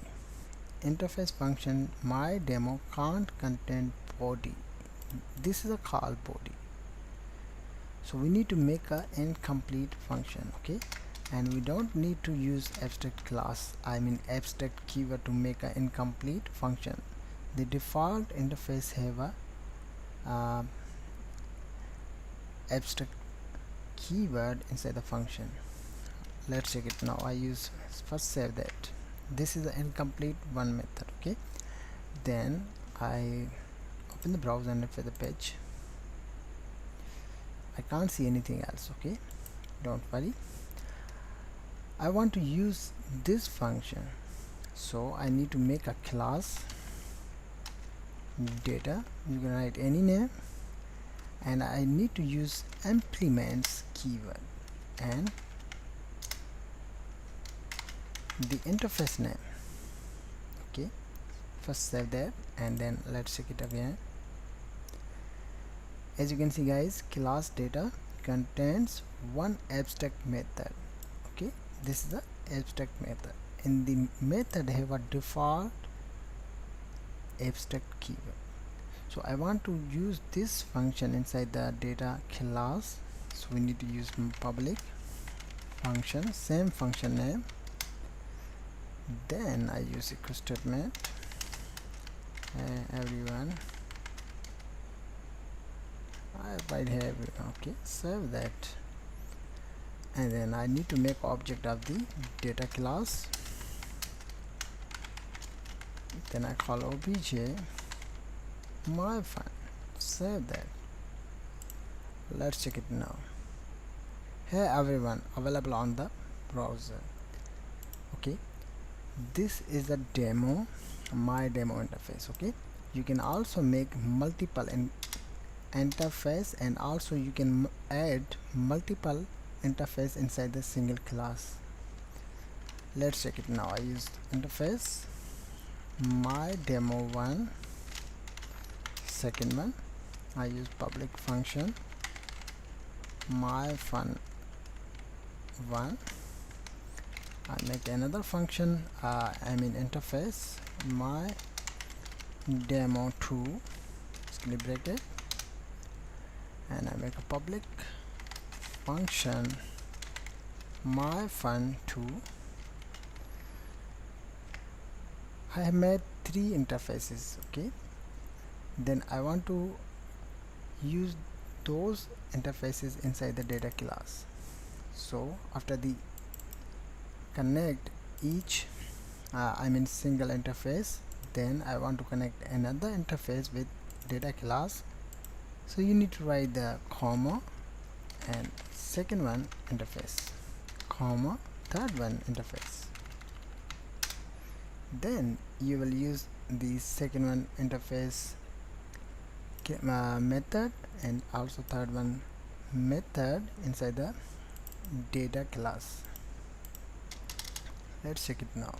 interface function my demo can't contain body. This is a call body, so we need to make a incomplete function. Okay, and we don't need to use abstract class, I mean abstract keyword, to make an incomplete function. The default interface have a abstract keyword inside the function. Let's check it now. I use first save that. This is the incomplete one method. Okay, then I open the browser and refresh the page. I can't see anything else. Okay, don't worry. I want to use this function, so I need to make a class data. You can write any name, and I need to use implements keyword and the interface name. Okay, first save that and then let's check it again. As you can see guys, class data contains one abstract method. Okay, this is the abstract method. In the method have a default abstract keyword, so I want to use this function inside the data class, so we need to use public function, same function name. Then I use equal statement, everyone. I write here everyone. Okay, save that, and then I need to make object of the data class. Then I call obj my fun. Save that. Let's check it now. Hey everyone, available on the browser. Okay, this is a demo, my demo interface. Okay, you can also make multiple interface, and also you can add multiple interface inside the single class. Let's check it now. I used interface my demo one. Second one, I use public function my fun one. I make another function, I mean interface my demo 2 curly bracket, and I make a public function my fun 2. I have made 3 interfaces. Okay, then I want to use those interfaces inside the data class. So after the connect each I mean single interface, then I want to connect another interface with data class, so you need to write the comma and second one interface, comma third one interface. Then you will use the second one interface method, and also third one method inside the data class. Let's check it now.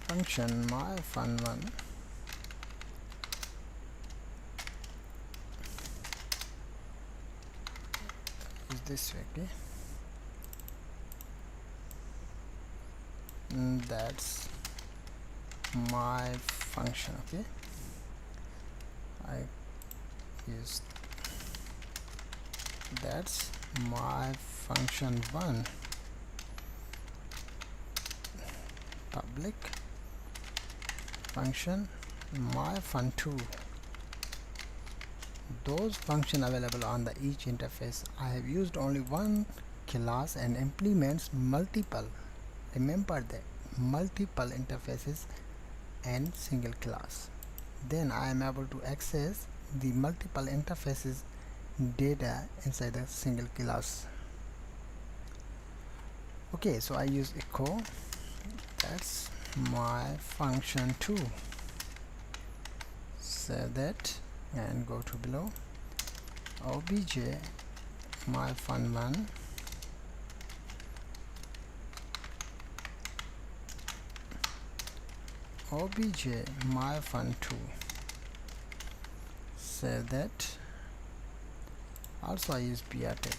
Function my fun one is this way, okay. That's my function, okay. I use that's my function one public function my fun 2. Those functions available on the each interface. I have used only one class and implements multiple. Remember that, multiple interfaces and single class. Then I am able to access the multiple interfaces data inside a single class. Okay, so I use echo, that's my function 2. Save that and go to below. Obj my fun 1 obj my fun 2. Save that. Also I use pr tag.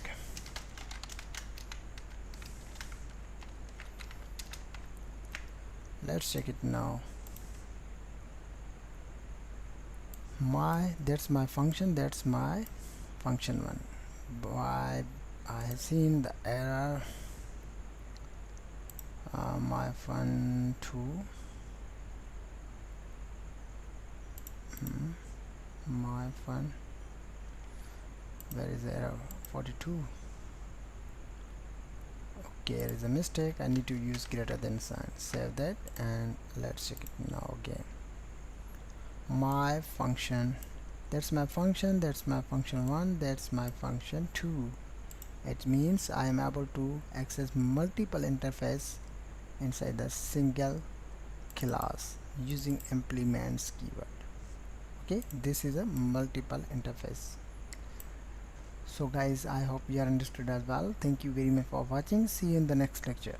Let's check it now. That's my function, that's my function 1. Why I have seen the error. My fun 2 my fun, where is the error? 42. Okay, there is a mistake, I need to use greater than sign. Save that and let's check it now again. My function, that's my function, that's my function 1, that's my function 2. It means I am able to access multiple interface inside the single class using implements keyword. Okay, this is a multiple interface. So guys, I hope you are understood as well. Thank you very much for watching. See you in the next lecture.